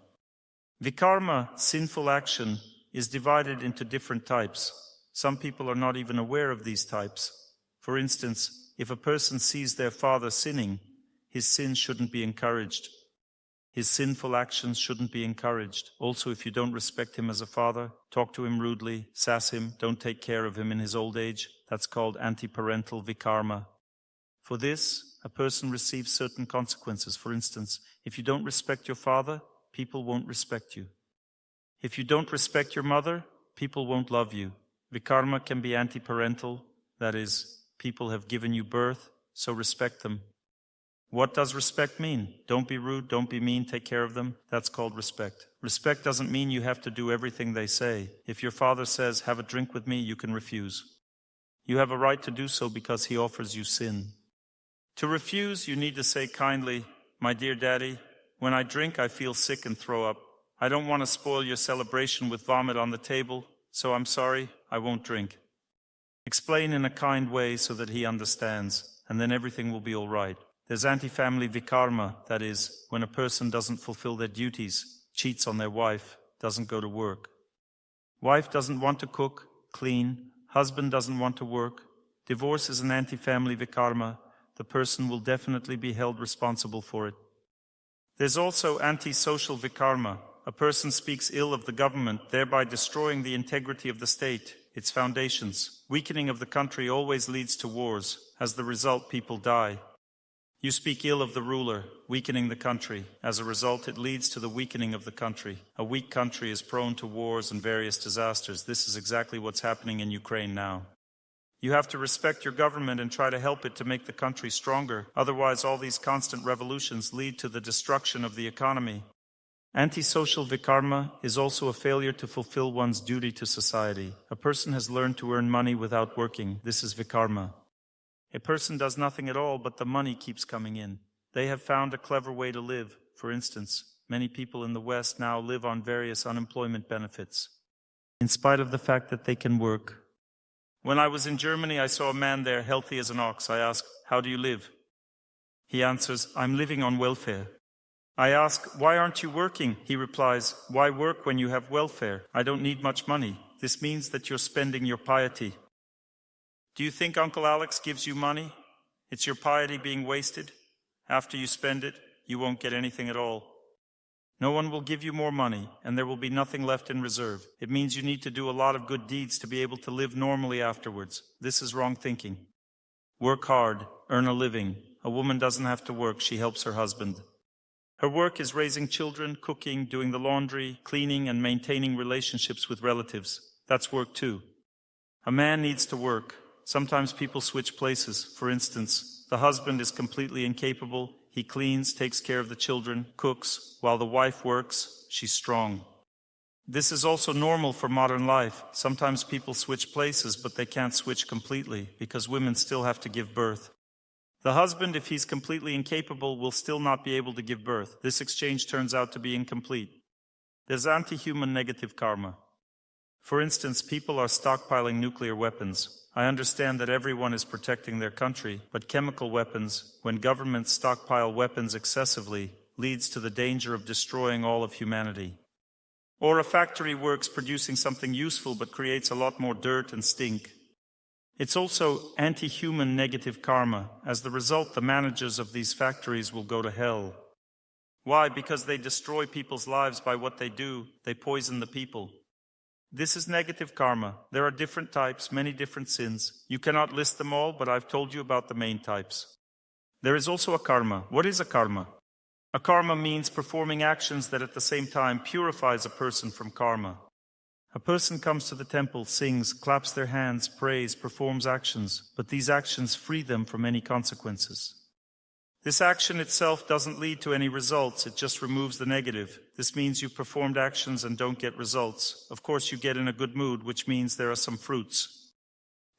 Vikarma, sinful action, is divided into different types. Some people are not even aware of these types. For instance, if a person sees their father sinning, his sin shouldn't be encouraged. His sinful actions shouldn't be encouraged. Also, if you don't respect him as a father, talk to him rudely, sass him, don't take care of him in his old age, that's called anti-parental vikarma. For this, a person receives certain consequences. For instance, if you don't respect your father, people won't respect you. If you don't respect your mother, people won't love you. Vikarma can be anti-parental, that is, people have given you birth, so respect them. What does respect mean? Don't be rude, don't be mean, take care of them. That's called respect. Respect doesn't mean you have to do everything they say. If your father says, have a drink with me, you can refuse. You have a right to do so because he offers you sin. To refuse, you need to say kindly, my dear daddy, when I drink, I feel sick and throw up. I don't want to spoil your celebration with vomit on the table, so I'm sorry, I won't drink. Explain in a kind way so that he understands, and then everything will be all right. There's anti-family vikarma, that is, when a person doesn't fulfill their duties, cheats on their wife, doesn't go to work. Wife doesn't want to cook, clean, husband doesn't want to work. Divorce is an anti-family vikarma. The person will definitely be held responsible for it. There's also anti-social vikarma. A person speaks ill of the government, thereby destroying the integrity of the state, its foundations. Weakening of the country always leads to wars. As the result, people die. You speak ill of the ruler, weakening the country. As a result, it leads to the weakening of the country. A weak country is prone to wars and various disasters. This is exactly what's happening in Ukraine now. You have to respect your government and try to help it to make the country stronger. Otherwise, all these constant revolutions lead to the destruction of the economy. Antisocial vikarma is also a failure to fulfill one's duty to society. A person has learned to earn money without working. This is vikarma. A person does nothing at all, but the money keeps coming in. They have found a clever way to live. For instance, many people in the West now live on various unemployment benefits, in spite of the fact that they can work. When I was in Germany, I saw a man there, healthy as an ox. I asked, how do you live? He answers, I'm living on welfare. I ask, why aren't you working? He replies, why work when you have welfare? I don't need much money. This means that you're spending your piety. Do you think Uncle Alex gives you money? It's your piety being wasted. After you spend it, you won't get anything at all. No one will give you more money, and there will be nothing left in reserve. It means you need to do a lot of good deeds to be able to live normally afterwards. This is wrong thinking. Work hard, earn a living. A woman doesn't have to work, she helps her husband. Her work is raising children, cooking, doing the laundry, cleaning, and maintaining relationships with relatives. That's work too. A man needs to work. Sometimes people switch places. For instance, the husband is completely incapable. He cleans, takes care of the children, cooks. While the wife works, she's strong. This is also normal for modern life. Sometimes people switch places, but they can't switch completely, because women still have to give birth. The husband, if he's completely incapable, will still not be able to give birth. This exchange turns out to be incomplete. There's anti-human negative karma. For instance, people are stockpiling nuclear weapons. I understand that everyone is protecting their country, but chemical weapons, when governments stockpile weapons excessively, leads to the danger of destroying all of humanity. Or a factory works producing something useful but creates a lot more dirt and stink. It's also anti-human negative karma. As the result, the managers of these factories will go to hell. Why? Because they destroy people's lives by what they do. They poison the people. This is negative karma. There are different types, many different sins. You cannot list them all, but I've told you about the main types. There is also akarma. What is akarma? Akarma means performing actions that at the same time purifies a person from karma. A person comes to the temple, sings, claps their hands, prays, performs actions, but these actions free them from any consequences. This action itself doesn't lead to any results, it just removes the negative. This means you performed actions and don't get results. Of course, you get in a good mood, which means there are some fruits.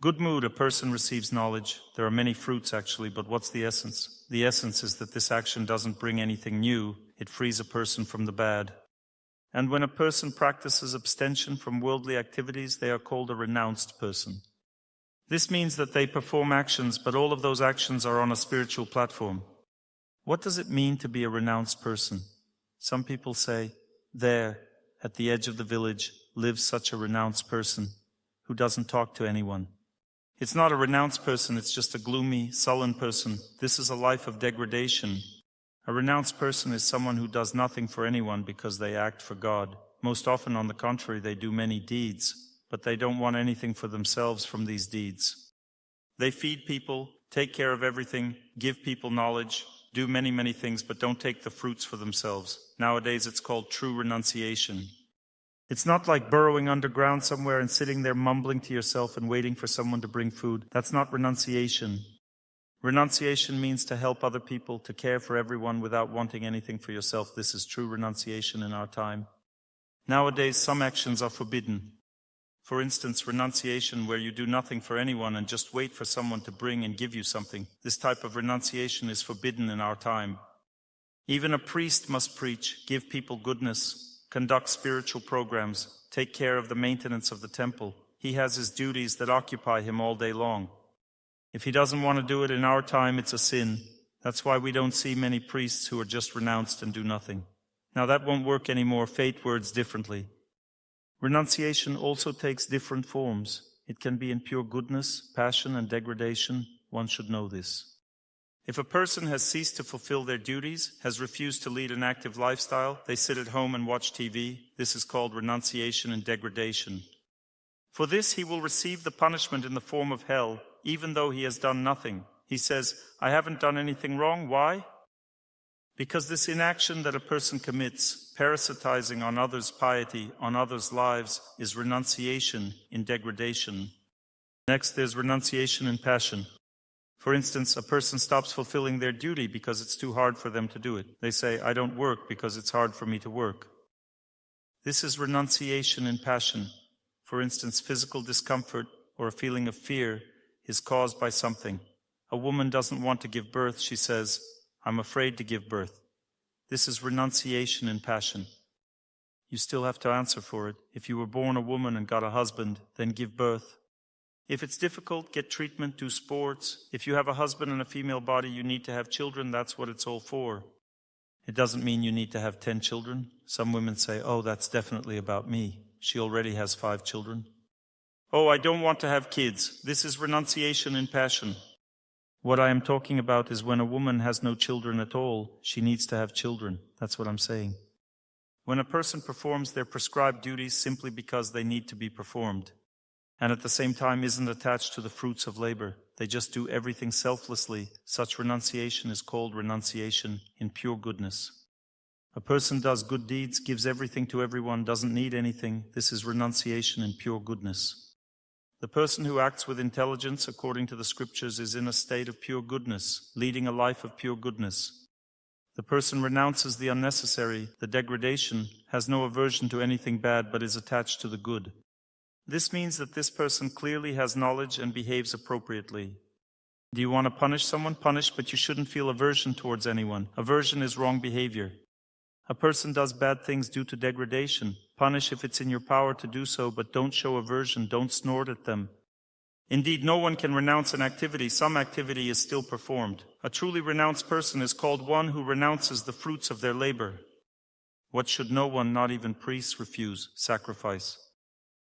Good mood, a person receives knowledge. There are many fruits actually, but what's the essence? The essence is that this action doesn't bring anything new, it frees a person from the bad. And when a person practices abstention from worldly activities, they are called a renounced person. This means that they perform actions, but all of those actions are on a spiritual platform. What does it mean to be a renounced person? Some people say, there, at the edge of the village, lives such a renounced person who doesn't talk to anyone. It's not a renounced person, it's just a gloomy, sullen person. This is a life of degradation. A renounced person is someone who does nothing for anyone because they act for God. Most often, on the contrary, they do many deeds, but they don't want anything for themselves from these deeds. They feed people, take care of everything, give people knowledge, do many, many things, but don't take the fruits for themselves. Nowadays, it's called true renunciation. It's not like burrowing underground somewhere and sitting there mumbling to yourself and waiting for someone to bring food. That's not renunciation. Renunciation means to help other people, to care for everyone without wanting anything for yourself. This is true renunciation in our time. Nowadays, some actions are forbidden. For instance, renunciation where you do nothing for anyone and just wait for someone to bring and give you something. This type of renunciation is forbidden in our time. Even a priest must preach, give people goodness, conduct spiritual programs, take care of the maintenance of the temple. He has his duties that occupy him all day long. If he doesn't want to do it in our time, it's a sin. That's why we don't see many priests who are just renounced and do nothing. Now that won't work anymore. Fate words differently. Renunciation also takes different forms. It can be in pure goodness, passion, and degradation. One should know this. If a person has ceased to fulfill their duties, has refused to lead an active lifestyle, they sit at home and watch TV, this is called renunciation and degradation. For this he will receive the punishment in the form of hell, even though he has done nothing. He says, I haven't done anything wrong. Why? Because this inaction that a person commits, parasitizing on others' piety, on others' lives, is renunciation in degradation. Next, there's renunciation in passion. For instance, a person stops fulfilling their duty because it's too hard for them to do it. They say, I don't work because it's hard for me to work. This is renunciation in passion. For instance, physical discomfort or a feeling of fear is caused by something. A woman doesn't want to give birth. She says, I'm afraid to give birth. This is renunciation in passion. You still have to answer for it. If you were born a woman and got a husband, then give birth. If it's difficult, get treatment, do sports. If you have a husband and a female body, you need to have children. That's what it's all for. It doesn't mean you need to have 10 children. Some women say, oh, that's definitely about me. She already has 5 children. Oh, I don't want to have kids. This is renunciation in passion. What I am talking about is when a woman has no children at all, she needs to have children. That's what I'm saying. When a person performs their prescribed duties simply because they need to be performed, and at the same time isn't attached to the fruits of labor, they just do everything selflessly, such renunciation is called renunciation in pure goodness. A person does good deeds, gives everything to everyone, doesn't need anything. This is renunciation in pure goodness. The person who acts with intelligence, according to the scriptures, is in a state of pure goodness, leading a life of pure goodness. The person renounces the unnecessary, the degradation, has no aversion to anything bad, but is attached to the good. This means that this person clearly has knowledge and behaves appropriately. Do you want to punish someone? Punish, but you shouldn't feel aversion towards anyone. Aversion is wrong behavior. A person does bad things due to degradation. Punish if it's in your power to do so, but don't show aversion, don't snort at them. Indeed, no one can renounce an activity. Some activity is still performed. A truly renounced person is called one who renounces the fruits of their labor. What should no one, not even priests, refuse? Sacrifice.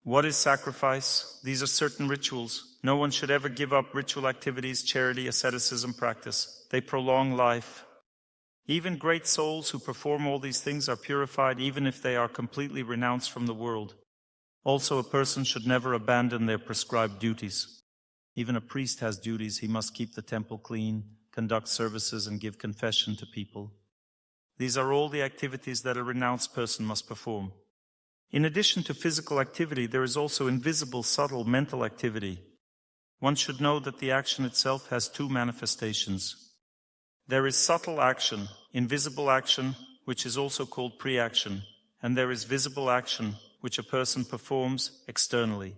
What is sacrifice? These are certain rituals. No one should ever give up ritual activities, charity, asceticism, practice. They prolong life. Even great souls who perform all these things are purified, even if they are completely renounced from the world. Also, a person should never abandon their prescribed duties. Even a priest has duties. He must keep the temple clean, conduct services, and give confession to people. These are all the activities that a renounced person must perform. In addition to physical activity, there is also invisible, subtle mental activity. One should know that the action itself has two manifestations. There is subtle action, invisible action, which is also called pre-action, and there is visible action, which a person performs externally.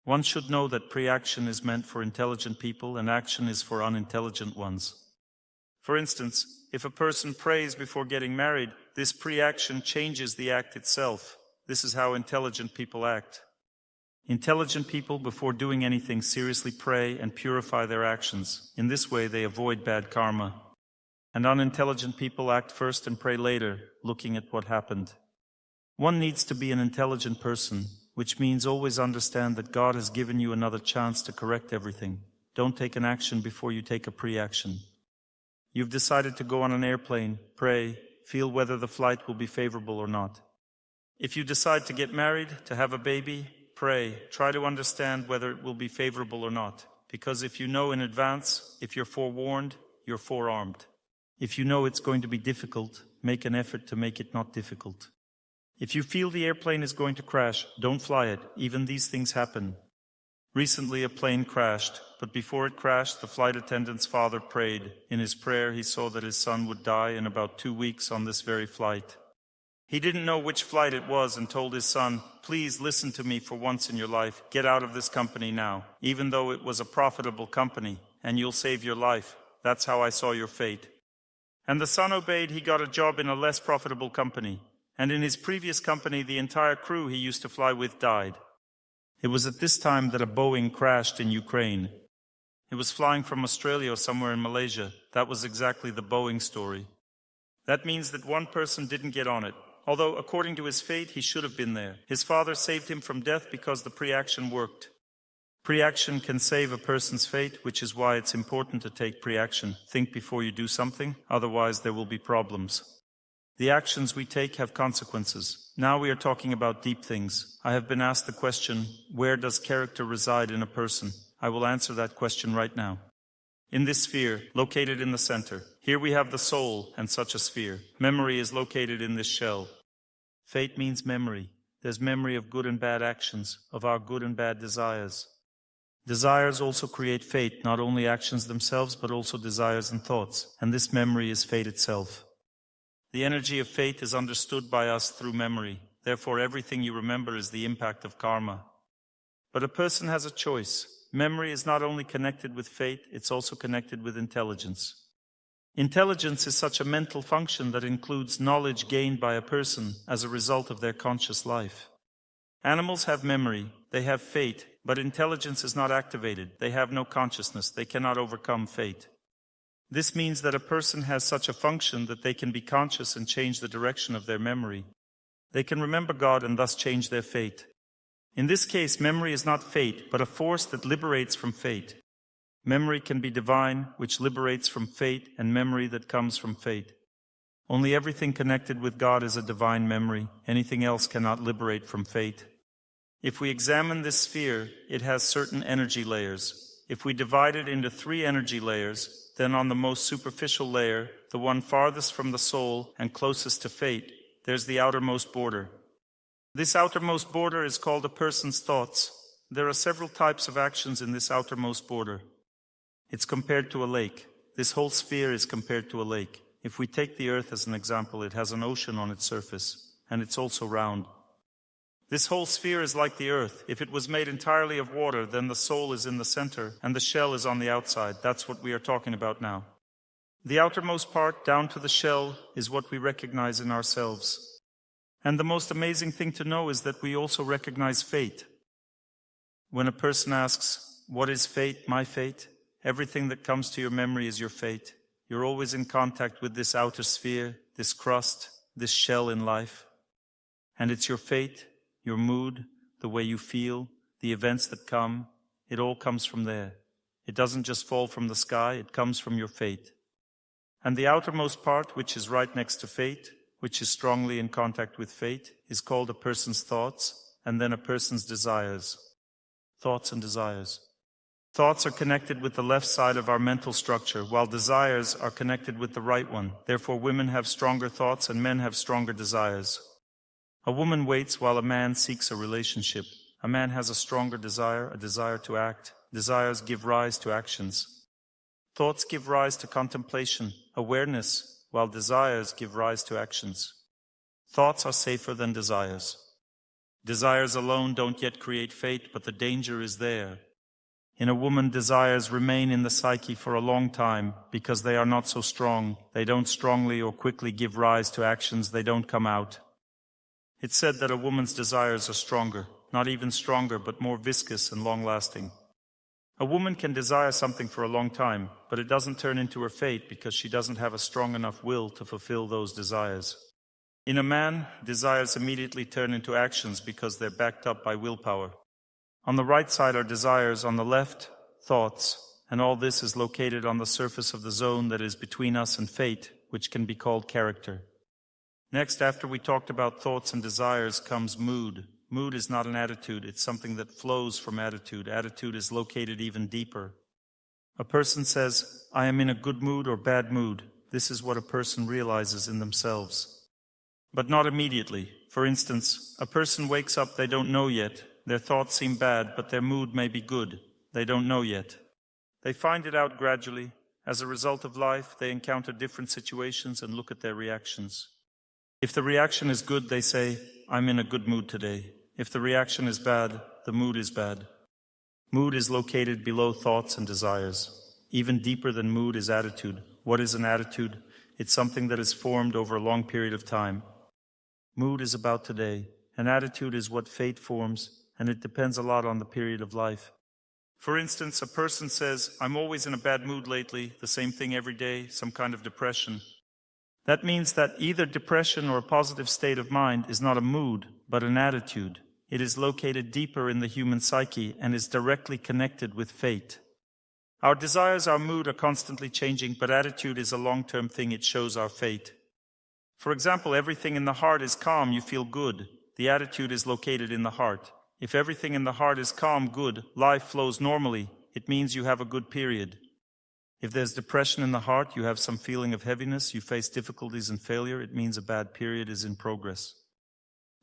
One should know that pre-action is meant for intelligent people and action is for unintelligent ones. For instance, if a person prays before getting married, this pre-action changes the act itself. This is how intelligent people act. Intelligent people, before doing anything, seriously pray and purify their actions. In this way, they avoid bad karma. And unintelligent people act first and pray later, looking at what happened. One needs to be an intelligent person, which means always understand that God has given you another chance to correct everything. Don't take an action before you take a pre-action. You've decided to go on an airplane, pray, feel whether the flight will be favorable or not. If you decide to get married, to have a baby, pray, try to understand whether it will be favorable or not. Because if you know in advance, if you're forewarned, you're forearmed. If you know it's going to be difficult, make an effort to make it not difficult. If you feel the airplane is going to crash, don't fly it. Even these things happen. Recently, a plane crashed, but before it crashed, the flight attendant's father prayed. In his prayer, he saw that his son would die in about 2 weeks on this very flight. He didn't know which flight it was and told his son, "Please listen to me for once in your life. Get out of this company now, even though it was a profitable company, and you'll save your life. That's how I saw your fate." And the son obeyed. He got a job in a less profitable company. And in his previous company, the entire crew he used to fly with died. It was at this time that a Boeing crashed in Ukraine. It was flying from Australia or somewhere in Malaysia. That was exactly the Boeing story. That means that one person didn't get on it. Although, according to his fate, he should have been there. His father saved him from death because the pre-action worked. Pre-action can save a person's fate, which is why it's important to take pre-action. Think before you do something, otherwise there will be problems. The actions we take have consequences. Now we are talking about deep things. I have been asked the question, where does character reside in a person? I will answer that question right now. In this sphere, located in the center. Here we have the soul and such a sphere. Memory is located in this shell. Fate means memory. There's memory of good and bad actions, of our good and bad desires. Desires also create fate, not only actions themselves, but also desires and thoughts. And this memory is fate itself. The energy of fate is understood by us through memory. Therefore, everything you remember is the impact of karma. But a person has a choice. Memory is not only connected with fate, it's also connected with intelligence. Intelligence is such a mental function that includes knowledge gained by a person as a result of their conscious life. Animals have memory, they have fate, but intelligence is not activated. They have no consciousness, they cannot overcome fate. This means that a person has such a function that they can be conscious and change the direction of their memory. They can remember God and thus change their fate. In this case, memory is not fate, but a force that liberates from fate. Memory can be divine, which liberates from fate, and memory that comes from fate. Only everything connected with God is a divine memory. Anything else cannot liberate from fate. If we examine this sphere, it has certain energy layers. If we divide it into 3 energy layers, then on the most superficial layer, the one farthest from the soul and closest to fate, there's the outermost border. This outermost border is called a person's thoughts. There are several types of actions in this outermost border. It's compared to a lake. This whole sphere is compared to a lake. If we take the earth as an example, it has an ocean on its surface, and it's also round. This whole sphere is like the earth. If it was made entirely of water, then the soul is in the center, and the shell is on the outside. That's what we are talking about now. The outermost part, down to the shell, is what we recognize in ourselves. And the most amazing thing to know is that we also recognize fate. When a person asks, what is fate, my fate? Everything that comes to your memory is your fate. You're always in contact with this outer sphere, this crust, this shell in life. And it's your fate, your mood, the way you feel, the events that come. It all comes from there. It doesn't just fall from the sky, it comes from your fate. And the outermost part, which is right next to fate, which is strongly in contact with fate, is called a person's thoughts, and then a person's desires. Thoughts and desires. Thoughts are connected with the left side of our mental structure, while desires are connected with the right one. Therefore, women have stronger thoughts and men have stronger desires. A woman waits while a man seeks a relationship. A man has a stronger desire, a desire to act. Desires give rise to actions. Thoughts give rise to contemplation, awareness, while desires give rise to actions. Thoughts are safer than desires. Desires alone don't yet create fate, but the danger is there. In a woman, desires remain in the psyche for a long time because they are not so strong. They don't strongly or quickly give rise to actions. They don't come out. It's said that a woman's desires are stronger, not even stronger, but more viscous and long-lasting. A woman can desire something for a long time, but it doesn't turn into her fate because she doesn't have a strong enough will to fulfill those desires. In a man, desires immediately turn into actions because they're backed up by willpower. On the right side are desires, on the left, thoughts, and all this is located on the surface of the zone that is between us and fate, which can be called character. Next, after we talked about thoughts and desires, comes mood. Mood is not an attitude, it's something that flows from attitude. Attitude is located even deeper. A person says, I am in a good mood or bad mood. This is what a person realizes in themselves. But not immediately. For instance, a person wakes up, they don't know yet. Their thoughts seem bad, but their mood may be good. They don't know yet. They find it out gradually. As a result of life, they encounter different situations and look at their reactions. If the reaction is good, they say, I'm in a good mood today. If the reaction is bad, the mood is bad. Mood is located below thoughts and desires. Even deeper than mood is attitude. What is an attitude? It's something that is formed over a long period of time. Mood is about today. An attitude is what fate forms, and it depends a lot on the period of life. For instance, a person says, I'm always in a bad mood lately, the same thing every day, some kind of depression. That means that either depression or a positive state of mind is not a mood, but an attitude. It is located deeper in the human psyche and is directly connected with fate. Our desires, our mood are constantly changing, but attitude is a long-term thing. It shows our fate. For example, everything in the heart is calm, you feel good. The attitude is located in the heart. If everything in the heart is calm, good, life flows normally, it means you have a good period. If there's depression in the heart, you have some feeling of heaviness, you face difficulties and failure, it means a bad period is in progress.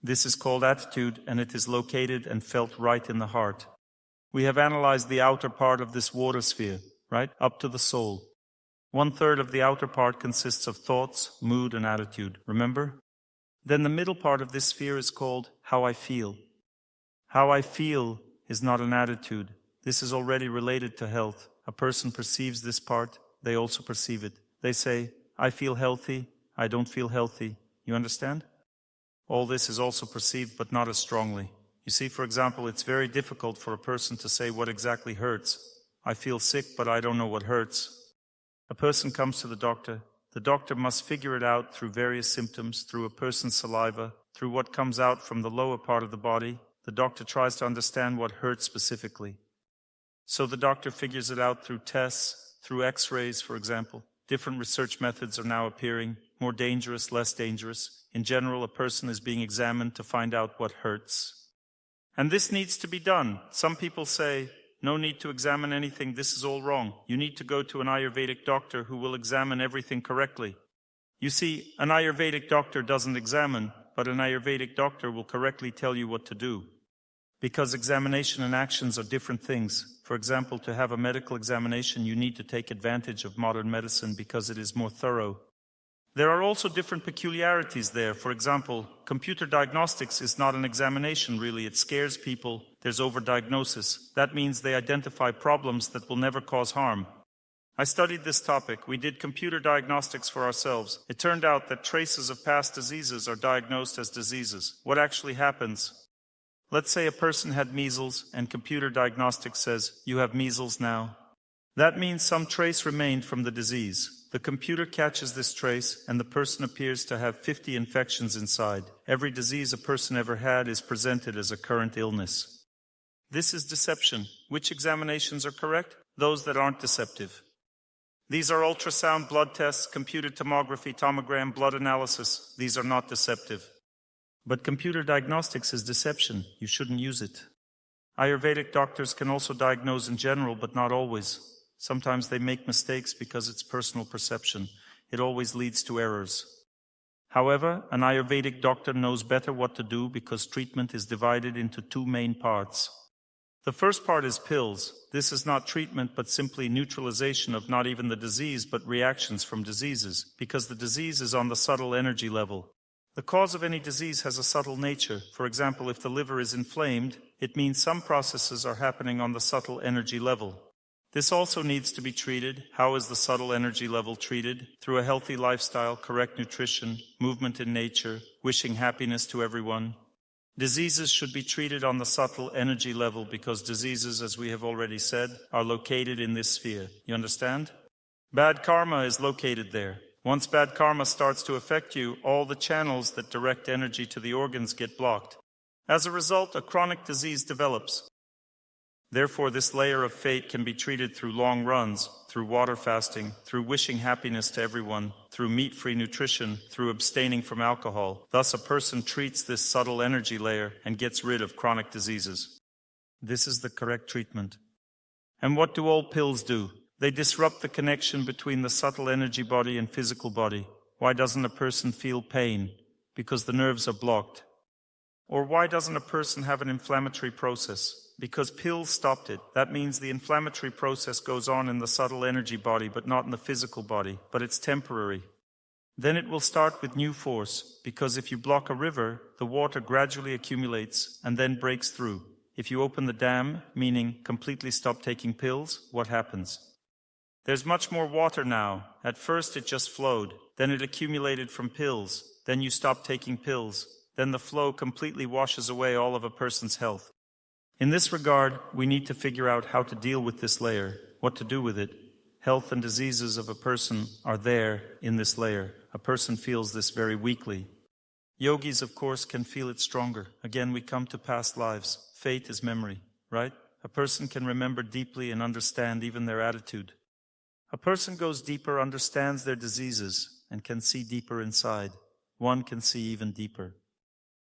This is called attitude, and it is located and felt right in the heart. We have analyzed the outer part of this water sphere, right, up to the soul. 1/3 of the outer part consists of thoughts, mood, and attitude, remember? Then the middle part of this sphere is called how I feel. How I feel is not an attitude. This is already related to health. A person perceives this part, they also perceive it. They say, I feel healthy, I don't feel healthy. You understand? All this is also perceived, but not as strongly. You see, for example, it's very difficult for a person to say what exactly hurts. I feel sick, but I don't know what hurts. A person comes to the doctor. The doctor must figure it out through various symptoms, through a person's saliva, through what comes out from the lower part of the body. The doctor tries to understand what hurts specifically. So the doctor figures it out through tests, through x-rays, for example. Different research methods are now appearing, more dangerous, less dangerous. In general, a person is being examined to find out what hurts. And this needs to be done. Some people say, no need to examine anything, this is all wrong. You need to go to an Ayurvedic doctor who will examine everything correctly. You see, an Ayurvedic doctor doesn't examine, but an Ayurvedic doctor will correctly tell you what to do. Because examination and actions are different things. For example, to have a medical examination, you need to take advantage of modern medicine because it is more thorough. There are also different peculiarities there. For example, computer diagnostics is not an examination really. It scares people. There's overdiagnosis. That means they identify problems that will never cause harm. I studied this topic. We did computer diagnostics for ourselves. It turned out that traces of past diseases are diagnosed as diseases. What actually happens? Let's say a person had measles and computer diagnostics says, you have measles now. That means some trace remained from the disease. The computer catches this trace and the person appears to have 50 infections inside. Every disease a person ever had is presented as a current illness. This is deception. Which examinations are correct? Those that aren't deceptive. These are ultrasound, blood tests, computed tomography, tomogram, blood analysis. These are not deceptive. But computer diagnostics is deception. You shouldn't use it. Ayurvedic doctors can also diagnose in general, but not always. Sometimes they make mistakes because it's personal perception. It always leads to errors. However, an Ayurvedic doctor knows better what to do because treatment is divided into two main parts. The first part is pills. This is not treatment but simply neutralization of not even the disease but reactions from diseases, because the disease is on the subtle energy level. The cause of any disease has a subtle nature. For example, if the liver is inflamed, it means some processes are happening on the subtle energy level. This also needs to be treated. How is the subtle energy level treated? Through a healthy lifestyle, correct nutrition, movement in nature, wishing happiness to everyone. Diseases should be treated on the subtle energy level because diseases, as we have already said, are located in this sphere. You understand? Bad karma is located there. Once bad karma starts to affect you, all the channels that direct energy to the organs get blocked. As a result, a chronic disease develops. Therefore, this layer of fate can be treated through long runs, through water fasting, through wishing happiness to everyone, through meat-free nutrition, through abstaining from alcohol. Thus, a person treats this subtle energy layer and gets rid of chronic diseases. This is the correct treatment. And what do all pills do? They disrupt the connection between the subtle energy body and physical body. Why doesn't a person feel pain? Because the nerves are blocked. Or why doesn't a person have an inflammatory process? Because pills stopped it. That means the inflammatory process goes on in the subtle energy body, but not in the physical body, but it's temporary. Then it will start with new force, because if you block a river, the water gradually accumulates and then breaks through. If you open the dam, meaning completely stop taking pills, what happens? There's much more water now. At first it just flowed, then it accumulated from pills, then you stop taking pills, then the flow completely washes away all of a person's health. In this regard, we need to figure out how to deal with this layer, what to do with it. Health and diseases of a person are there in this layer. A person feels this very weakly. Yogis, of course, can feel it stronger. Again, we come to past lives. Fate is memory, right? A person can remember deeply and understand even their attitude. A person goes deeper, understands their diseases, and can see deeper inside. One can see even deeper.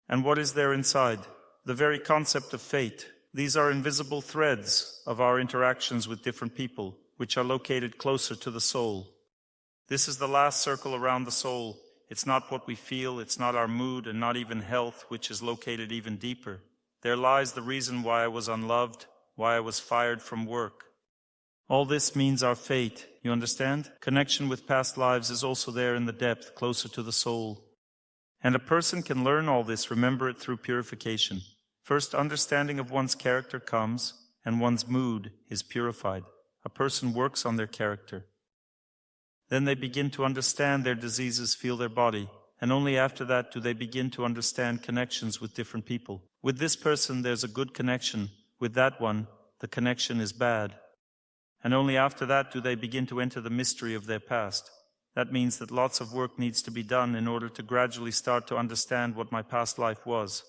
And what is there inside? The very concept of fate. These are invisible threads of our interactions with different people, which are located closer to the soul. This is the last circle around the soul. It's not what we feel, it's not our mood, and not even health, which is located even deeper. There lies the reason why I was unloved, why I was fired from work. All this means our fate, you understand? Connection with past lives is also there in the depth, closer to the soul. And a person can learn all this, remember it through purification. First, understanding of one's character comes, and one's mood is purified. A person works on their character. Then they begin to understand their diseases, feel their body, and only after that do they begin to understand connections with different people. With this person, there's a good connection. With that one, the connection is bad. And only after that do they begin to enter the mystery of their past. That means that lots of work needs to be done in order to gradually start to understand what my past life was.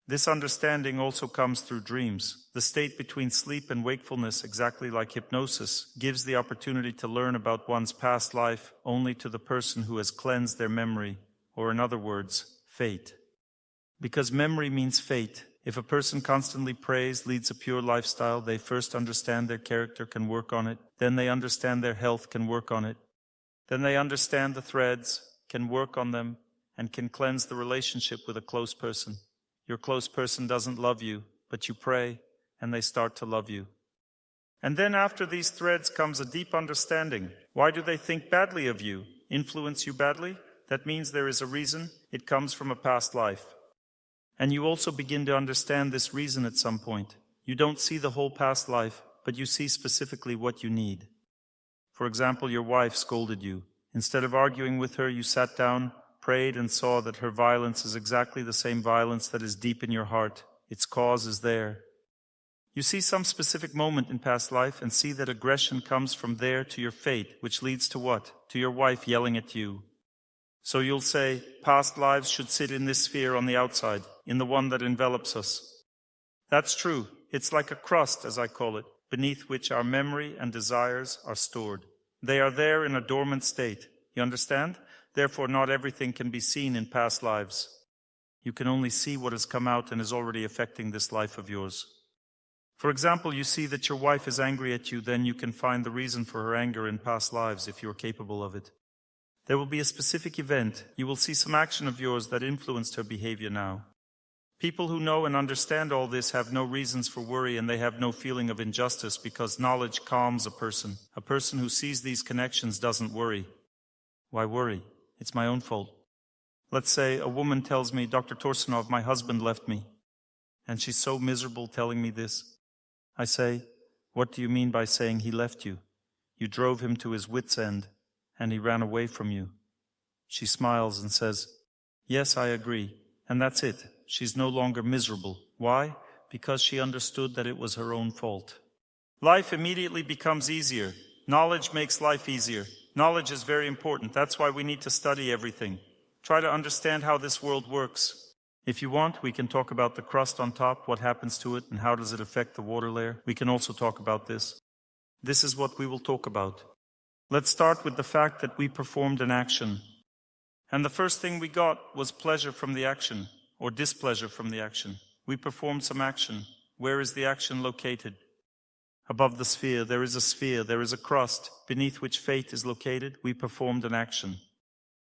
This understanding also comes through dreams. The state between sleep and wakefulness, exactly like hypnosis, gives the opportunity to learn about one's past life only to the person who has cleansed their memory, or in other words, fate. Because memory means fate. If a person constantly prays, leads a pure lifestyle, they first understand their character, can work on it. Then they understand their health, can work on it. Then they understand the threads, can work on them, and can cleanse the relationship with a close person. Your close person doesn't love you, but you pray, and they start to love you. And then after these threads comes a deep understanding. Why do they think badly of you, influence you badly? That means there is a reason. It comes from a past life. And you also begin to understand this reason at some point. You don't see the whole past life, but you see specifically what you need. For example, your wife scolded you. Instead of arguing with her, you sat down, prayed, and saw that her violence is exactly the same violence that is deep in your heart. Its cause is there. You see some specific moment in past life and see that aggression comes from there to your fate, which leads to what? To your wife yelling at you. So you'll say, past lives should sit in this sphere on the outside, in the one that envelops us. That's true. It's like a crust, as I call it, beneath which our memory and desires are stored. They are there in a dormant state. You understand? Therefore, not everything can be seen in past lives. You can only see what has come out and is already affecting this life of yours. For example, you see that your wife is angry at you, then you can find the reason for her anger in past lives if you are capable of it. There will be a specific event. You will see some action of yours that influenced her behavior now. People who know and understand all this have no reasons for worry, and they have no feeling of injustice because knowledge calms a person. A person who sees these connections doesn't worry. Why worry? It's my own fault. Let's say a woman tells me, Dr. Torsunov, my husband left me. And she's so miserable telling me this. I say, what do you mean by saying he left you? You drove him to his wit's end, and he ran away from you. She smiles and says, yes, I agree. And that's it. She's no longer miserable. Why? Because she understood that it was her own fault. Life immediately becomes easier. Knowledge makes life easier. Knowledge is very important. That's why we need to study everything. Try to understand how this world works. If you want, we can talk about the crust on top, what happens to it, and how does it affect the water layer. We can also talk about this. This is what we will talk about. Let's start with the fact that we performed an action. And the first thing we got was pleasure from the action, or displeasure from the action. We performed some action. Where is the action located? Above the sphere, there is a crust, beneath which fate is located. We performed an action.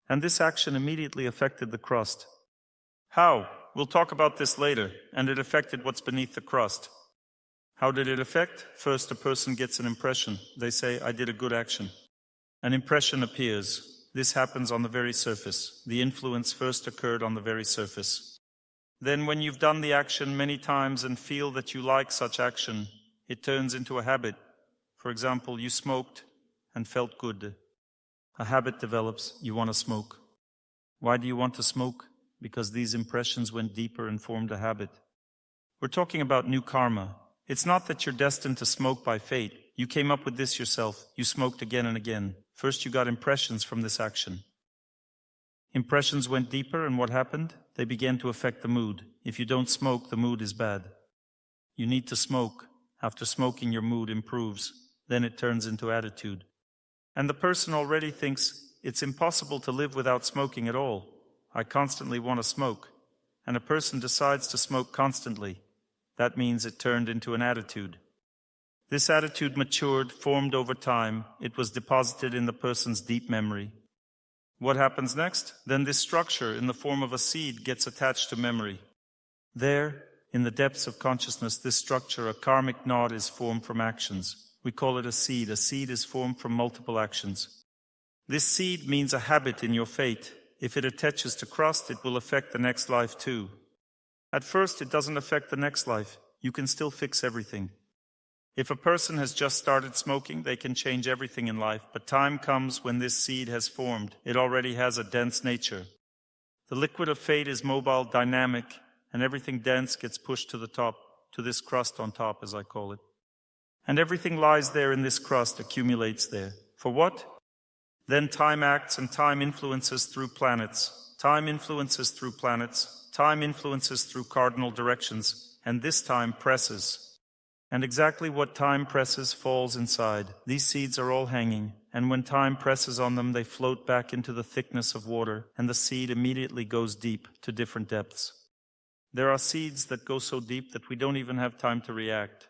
And this action immediately affected the crust. How? We'll talk about this later, and it affected what's beneath the crust. How did it affect? First, a person gets an impression. They say, I did a good action. An impression appears. This happens on the very surface. The influence first occurred on the very surface. Then when you've done the action many times and feel that you like such action, it turns into a habit. For example, you smoked and felt good. A habit develops. You want to smoke. Why do you want to smoke? Because these impressions went deeper and formed a habit. We're talking about new karma. It's not that you're destined to smoke by fate. You came up with this yourself. You smoked again and again. First you got impressions from this action. Impressions went deeper, and what happened? They began to affect the mood. If you don't smoke, the mood is bad. You need to smoke. After smoking, your mood improves. Then it turns into attitude. And the person already thinks, it's impossible to live without smoking at all. I constantly want to smoke. And a person decides to smoke constantly. That means it turned into an attitude. This attitude matured, formed over time. It was deposited in the person's deep memory. What happens next? Then this structure, in the form of a seed, gets attached to memory. There, in the depths of consciousness, this structure, a karmic knot, is formed from actions. We call it a seed. A seed is formed from multiple actions. This seed means a habit in your fate. If it attaches to crust, it will affect the next life too. At first, it doesn't affect the next life. You can still fix everything. If a person has just started smoking, they can change everything in life, but time comes when this seed has formed. It already has a dense nature. The liquid of fate is mobile, dynamic, and everything dense gets pushed to the top, to this crust on top, as I call it. And everything lies there in this crust, accumulates there. For what? Then time acts, and time influences through planets. Time influences through planets. Time influences through cardinal directions, and this time presses. And exactly what time presses falls inside. These seeds are all hanging, and when time presses on them, they float back into the thickness of water, and the seed immediately goes deep to different depths. There are seeds that go so deep that we don't even have time to react.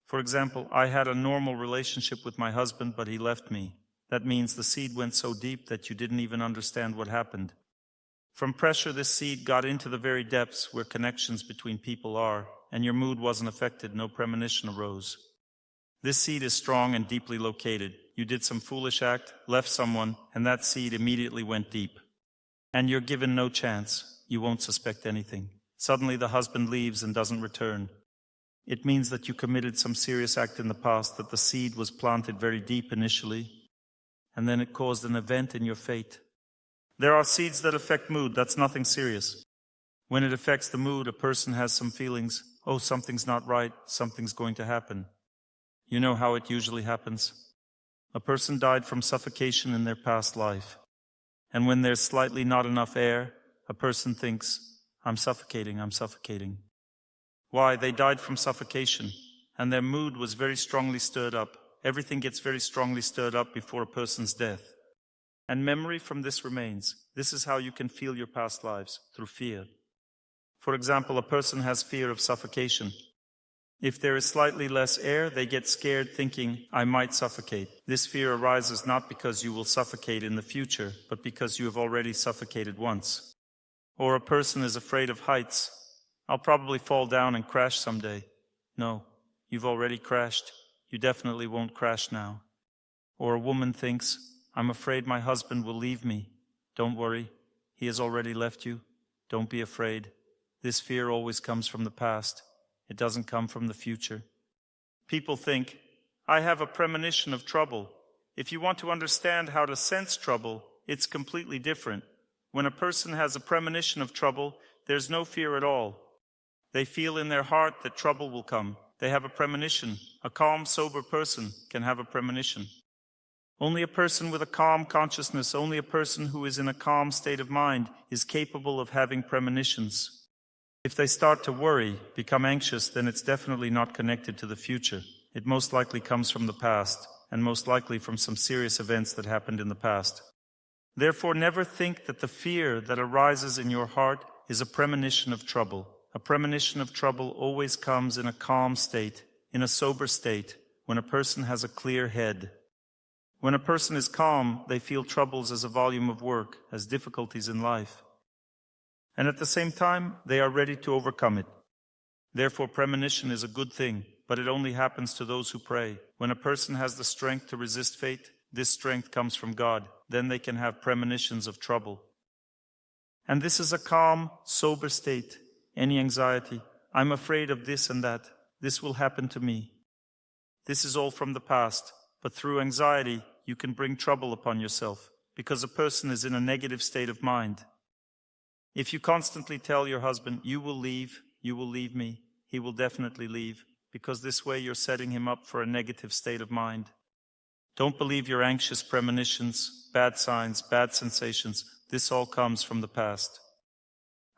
For example, I had a normal relationship with my husband, but he left me. That means the seed went so deep that you didn't even understand what happened. From pressure, this seed got into the very depths where connections between people are, and your mood wasn't affected, no premonition arose. This seed is strong and deeply located. You did some foolish act, left someone, and that seed immediately went deep. And you're given no chance. You won't suspect anything. Suddenly the husband leaves and doesn't return. It means that you committed some serious act in the past, that the seed was planted very deep initially, and then it caused an event in your fate. There are seeds that affect mood. That's nothing serious. When it affects the mood, a person has some feelings. Oh, something's not right. Something's going to happen. You know how it usually happens? A person died from suffocation in their past life. And when there's slightly not enough air, a person thinks, I'm suffocating. Why? They died from suffocation, and their mood was very strongly stirred up. Everything gets very strongly stirred up before a person's death. And memory from this remains. This is how you can feel your past lives, through fear. For example, a person has fear of suffocation. If there is slightly less air, they get scared thinking, I might suffocate. This fear arises not because you will suffocate in the future, but because you have already suffocated once. Or a person is afraid of heights. I'll probably fall down and crash someday. No, you've already crashed. You definitely won't crash now. Or a woman thinks, I'm afraid my husband will leave me. Don't worry, he has already left you. Don't be afraid. This fear always comes from the past. It doesn't come from the future. People think, I have a premonition of trouble. If you want to understand how to sense trouble, it's completely different. When a person has a premonition of trouble, there's no fear at all. They feel in their heart that trouble will come. They have a premonition. A calm, sober person can have a premonition. Only a person with a calm consciousness, only a person who is in a calm state of mind is capable of having premonitions. If they start to worry, become anxious, then it's definitely not connected to the future. It most likely comes from the past, and most likely from some serious events that happened in the past. Therefore, never think that the fear that arises in your heart is a premonition of trouble. A premonition of trouble always comes in a calm state, in a sober state, when a person has a clear head. When a person is calm, they feel troubles as a volume of work, as difficulties in life. And at the same time, they are ready to overcome it. Therefore, premonition is a good thing, but it only happens to those who pray. When a person has the strength to resist fate, this strength comes from God. Then they can have premonitions of trouble. And this is a calm, sober state. Any anxiety, I'm afraid of this and that, this will happen to me. This is all from the past, but through anxiety, you can bring trouble upon yourself, because a person is in a negative state of mind. If you constantly tell your husband, you will leave me, he will definitely leave, because this way you're setting him up for a negative state of mind. Don't believe your anxious premonitions, bad signs, bad sensations. This all comes from the past.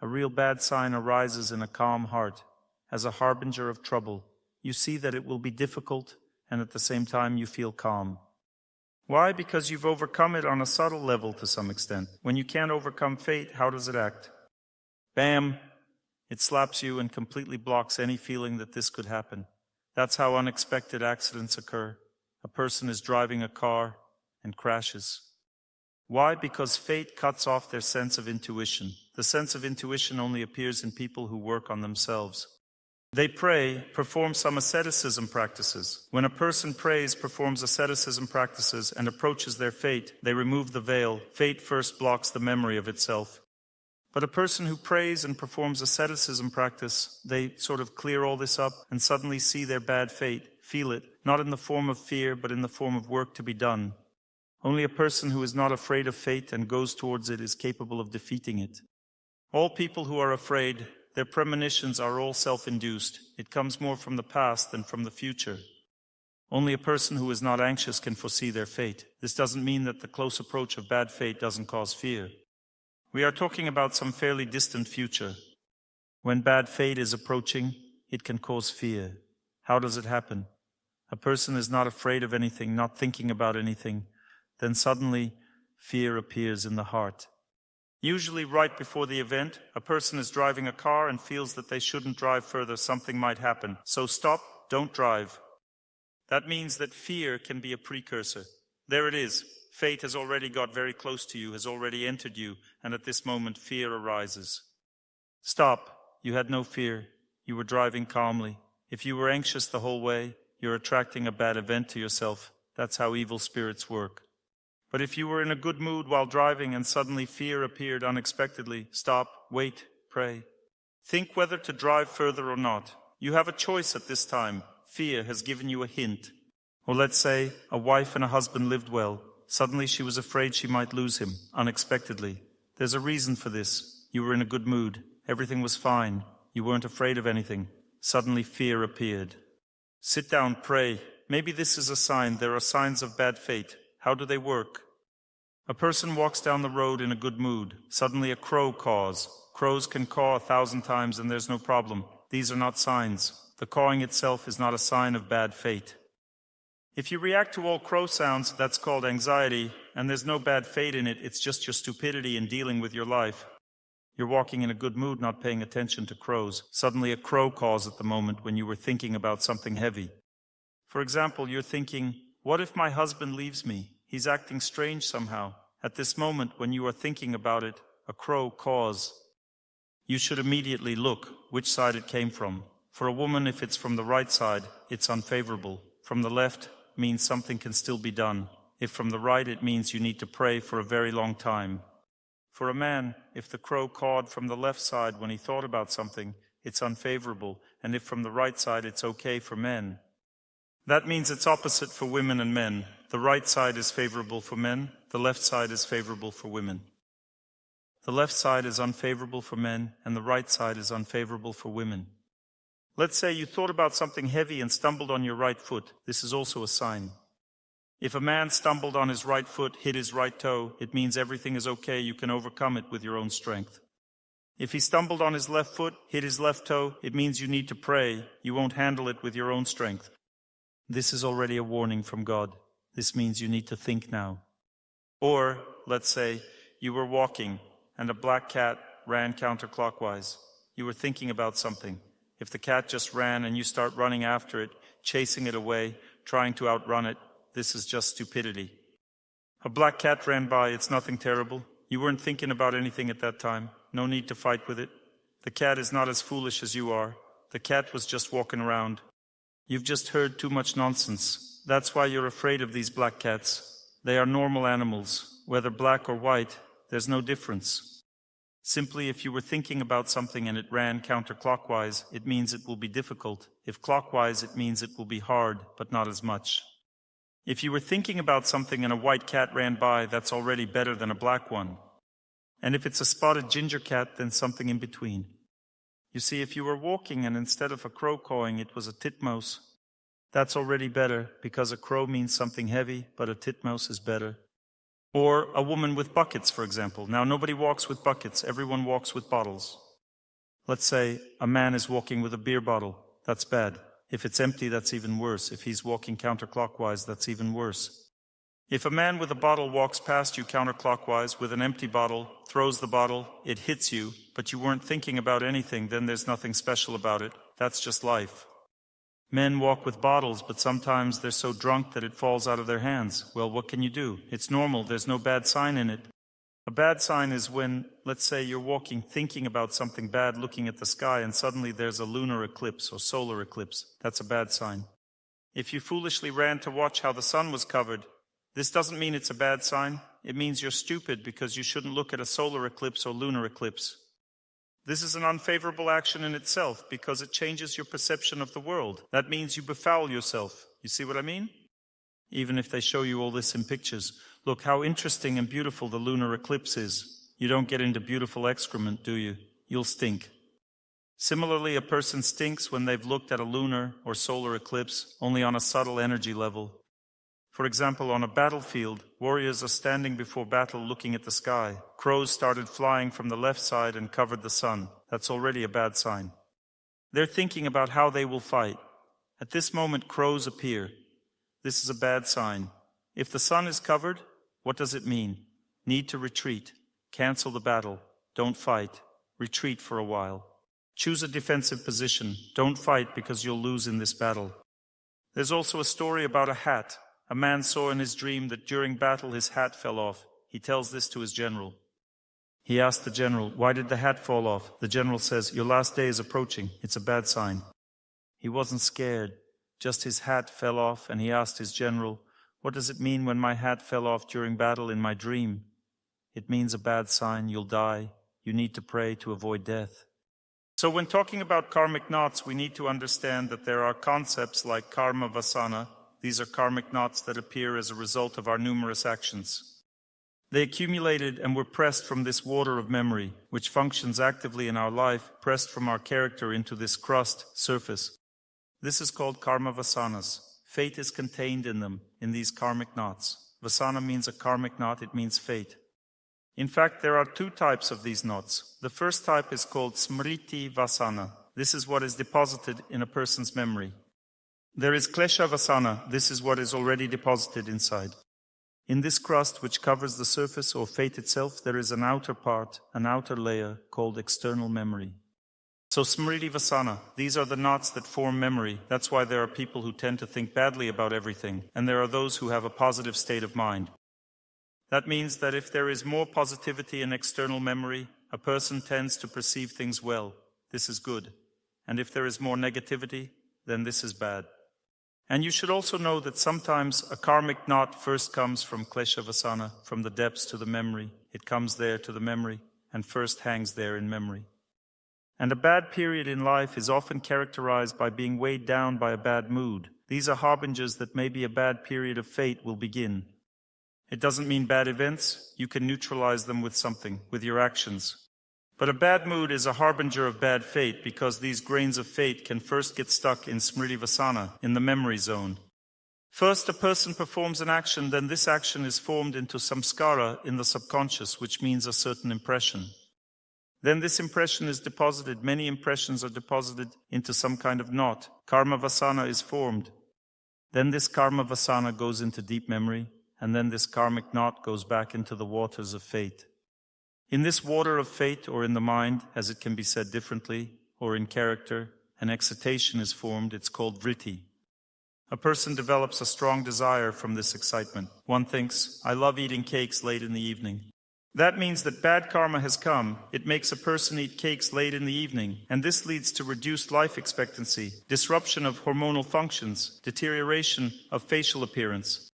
A real bad sign arises in a calm heart, as a harbinger of trouble. You see that it will be difficult, and at the same time you feel calm. Why? Because you've overcome it on a subtle level to some extent. When you can't overcome fate, how does it act? Bam! It slaps you and completely blocks any feeling that this could happen. That's how unexpected accidents occur. A person is driving a car and crashes. Why? Because fate cuts off their sense of intuition. The sense of intuition only appears in people who work on themselves. They pray, perform some asceticism practices. When a person prays, performs asceticism practices, and approaches their fate, they remove the veil. Fate first blocks the memory of itself. But a person who prays and performs asceticism practice, they sort of clear all this up and suddenly see their bad fate, feel it, not in the form of fear, but in the form of work to be done. Only a person who is not afraid of fate and goes towards it is capable of defeating it. All people who are afraid, their premonitions are all self-induced. It comes more from the past than from the future. Only a person who is not anxious can foresee their fate. This doesn't mean that the close approach of bad fate doesn't cause fear. We are talking about some fairly distant future. When bad fate is approaching, it can cause fear. How does it happen? A person is not afraid of anything, not thinking about anything. Then suddenly, fear appears in the heart. Usually right before the event, a person is driving a car and feels that they shouldn't drive further, something might happen. So stop, don't drive. That means that fear can be a precursor. There it is. Fate has already got very close to you, has already entered you, and at this moment fear arises. Stop. You had no fear. You were driving calmly. If you were anxious the whole way, you're attracting a bad event to yourself. That's how evil spirits work. But if you were in a good mood while driving and suddenly fear appeared unexpectedly, stop, wait, pray. Think whether to drive further or not. You have a choice at this time. Fear has given you a hint. Or let's say a wife and a husband lived well. Suddenly she was afraid she might lose him, unexpectedly. There's a reason for this. You were in a good mood. Everything was fine. You weren't afraid of anything. Suddenly fear appeared. Sit down, pray. Maybe this is a sign. There are signs of bad fate. How do they work? A person walks down the road in a good mood. Suddenly a crow caws. Crows can caw 1,000 times and there's no problem. These are not signs. The cawing itself is not a sign of bad fate. If you react to all crow sounds, that's called anxiety, and there's no bad fate in it. It's just your stupidity in dealing with your life. You're walking in a good mood, not paying attention to crows. Suddenly a crow calls at the moment when you were thinking about something heavy. For example, you're thinking, what if my husband leaves me? He's acting strange somehow. At this moment, when you are thinking about it, a crow caws. You should immediately look which side it came from. For a woman, if it's from the right side, it's unfavorable. From the left means something can still be done. If from the right, it means you need to pray for a very long time. For a man, if the crow cawed from the left side when he thought about something, it's unfavorable. And if from the right side, it's okay for men. That means it's opposite for women and men. The right side is favorable for men. The left side is favorable for women. The left side is unfavorable for men, and the right side is unfavorable for women. Let's say you thought about something heavy and stumbled on your right foot. This is also a sign. If a man stumbled on his right foot, hit his right toe, it means everything is okay, you can overcome it with your own strength. If he stumbled on his left foot, hit his left toe, it means you need to pray, you won't handle it with your own strength. This is already a warning from God. This means you need to think now. Or, let's say, you were walking and a black cat ran counterclockwise. You were thinking about something. If the cat just ran and you start running after it, chasing it away, trying to outrun it, this is just stupidity. A black cat ran by, it's nothing terrible. You weren't thinking about anything at that time. No need to fight with it. The cat is not as foolish as you are. The cat was just walking around. You've just heard too much nonsense. That's why you're afraid of these black cats. They are normal animals. Whether black or white, there's no difference. Simply, if you were thinking about something and it ran counterclockwise, it means it will be difficult. If clockwise, it means it will be hard, but not as much. If you were thinking about something and a white cat ran by, that's already better than a black one. And if it's a spotted ginger cat, then something in between. You see, if you were walking and instead of a crow cawing, it was a titmouse, that's already better, because a crow means something heavy, but a titmouse is better. Or a woman with buckets, for example. Now, nobody walks with buckets. Everyone walks with bottles. Let's say a man is walking with a beer bottle. That's bad. If it's empty, that's even worse. If he's walking counterclockwise, that's even worse. If a man with a bottle walks past you counterclockwise with an empty bottle, throws the bottle, it hits you, but you weren't thinking about anything, then there's nothing special about it. That's just life. Men walk with bottles, but sometimes they're so drunk that it falls out of their hands. Well, what can you do? It's normal. There's no bad sign in it. A bad sign is when, let's say, you're walking thinking about something bad, looking at the sky, and suddenly there's a lunar eclipse or solar eclipse. That's a bad sign. If you foolishly ran to watch how the sun was covered, this doesn't mean it's a bad sign. It means you're stupid because you shouldn't look at a solar eclipse or lunar eclipse. This is an unfavorable action in itself because it changes your perception of the world. That means you befoul yourself. You see what I mean? Even if they show you all this in pictures. Look how interesting and beautiful the lunar eclipse is. You don't get into beautiful excrement, do you? You'll stink. Similarly, a person stinks when they've looked at a lunar or solar eclipse only on a subtle energy level. For example, on a battlefield, warriors are standing before battle looking at the sky. Crows started flying from the left side and covered the sun. That's already a bad sign. They're thinking about how they will fight. At this moment, crows appear. This is a bad sign. If the sun is covered, what does it mean? Need to retreat. Cancel the battle. Don't fight. Retreat for a while. Choose a defensive position. Don't fight because you'll lose in this battle. There's also a story about a hat. A man saw in his dream that during battle his hat fell off. He tells this to his general. He asked the general, "Why did the hat fall off?" The general says, "Your last day is approaching. It's a bad sign." He wasn't scared. Just his hat fell off, and he asked his general, "What does it mean when my hat fell off during battle in my dream?" "It means a bad sign. You'll die. You need to pray to avoid death." So when talking about karmic knots, we need to understand that there are concepts like karma vasana. These are karmic knots that appear as a result of our numerous actions. They accumulated and were pressed from this water of memory, which functions actively in our life, pressed from our character into this crust, surface. This is called karma Vāsanās. Fate is contained in them, in these karmic knots. Vāsana means a karmic knot, it means fate. In fact, there are two types of these knots. The first type is called smriti Vāsana. This is what is deposited in a person's memory. There is klesha Vāsana. This is what is already deposited inside. In this crust which covers the surface or fate itself, there is an outer part, an outer layer called external memory. So Smriti Vāsana, these are the knots that form memory. That's why there are people who tend to think badly about everything, and there are those who have a positive state of mind. That means that if there is more positivity in external memory, a person tends to perceive things well. This is good. And if there is more negativity, then this is bad. And you should also know that sometimes a karmic knot first comes from klesha vasana, from the depths to the memory. It comes there to the memory, and first hangs there in memory. And a bad period in life is often characterized by being weighed down by a bad mood. These are harbingers that maybe a bad period of fate will begin. It doesn't mean bad events. You can neutralize them with something, with your actions. But a bad mood is a harbinger of bad fate because these grains of fate can first get stuck in Smriti Vāsana, in the memory zone. First, a person performs an action, then this action is formed into samskara in the subconscious, which means a certain impression. Then this impression is deposited. Many impressions are deposited into some kind of knot. Karma Vāsana is formed. Then this Karma Vāsana goes into deep memory, and then this karmic knot goes back into the waters of fate. In this water of fate, or in the mind, as it can be said differently, or in character, an excitation is formed. It's called vritti. A person develops a strong desire from this excitement. One thinks, I love eating cakes late in the evening. That means that bad karma has come. It makes a person eat cakes late in the evening, and this leads to reduced life expectancy, disruption of hormonal functions, deterioration of facial appearance.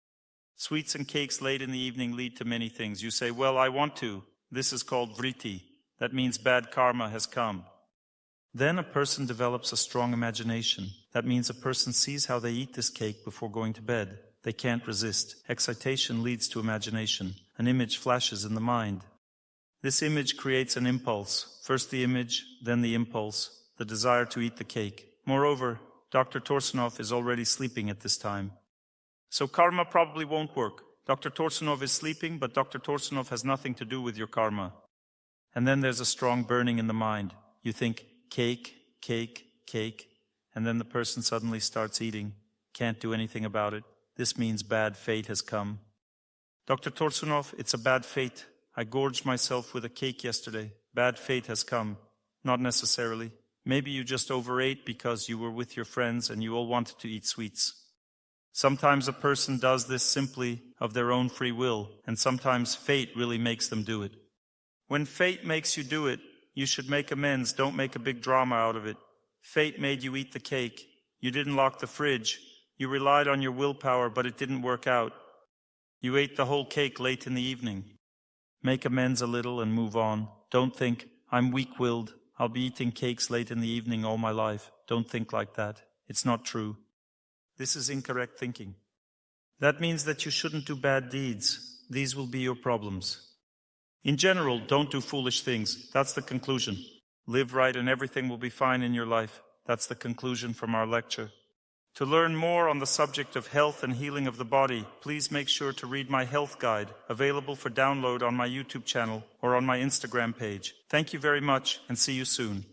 Sweets and cakes late in the evening lead to many things. You say, well, I want to. This is called vritti. That means bad karma has come. Then a person develops a strong imagination. That means a person sees how they eat this cake before going to bed. They can't resist. Excitation leads to imagination. An image flashes in the mind. This image creates an impulse. First the image, then the impulse, the desire to eat the cake. Moreover, Dr. Torsunov is already sleeping at this time. So karma probably won't work. Dr. Torsunov is sleeping, but Dr. Torsunov has nothing to do with your karma. And then there's a strong burning in the mind. You think, cake, cake, cake, and then the person suddenly starts eating. Can't do anything about it. This means bad fate has come. Dr. Torsunov, it's a bad fate. I gorged myself with a cake yesterday. Bad fate has come. Not necessarily. Maybe you just overate because you were with your friends and you all wanted to eat sweets. Sometimes a person does this simply of their own free will, and sometimes fate really makes them do it. When fate makes you do it, you should make amends. Don't make a big drama out of it. Fate made you eat the cake. You didn't lock the fridge. You relied on your willpower, but it didn't work out. You ate the whole cake late in the evening. Make amends a little and move on. Don't think, I'm weak-willed. I'll be eating cakes late in the evening all my life. Don't think like that. It's not true. This is incorrect thinking. That means that you shouldn't do bad deeds. These will be your problems. In general, don't do foolish things. That's the conclusion. Live right and everything will be fine in your life. That's the conclusion from our lecture. To learn more on the subject of health and healing of the body, please make sure to read my health guide, available for download on my YouTube channel or on my Instagram page. Thank you very much and see you soon.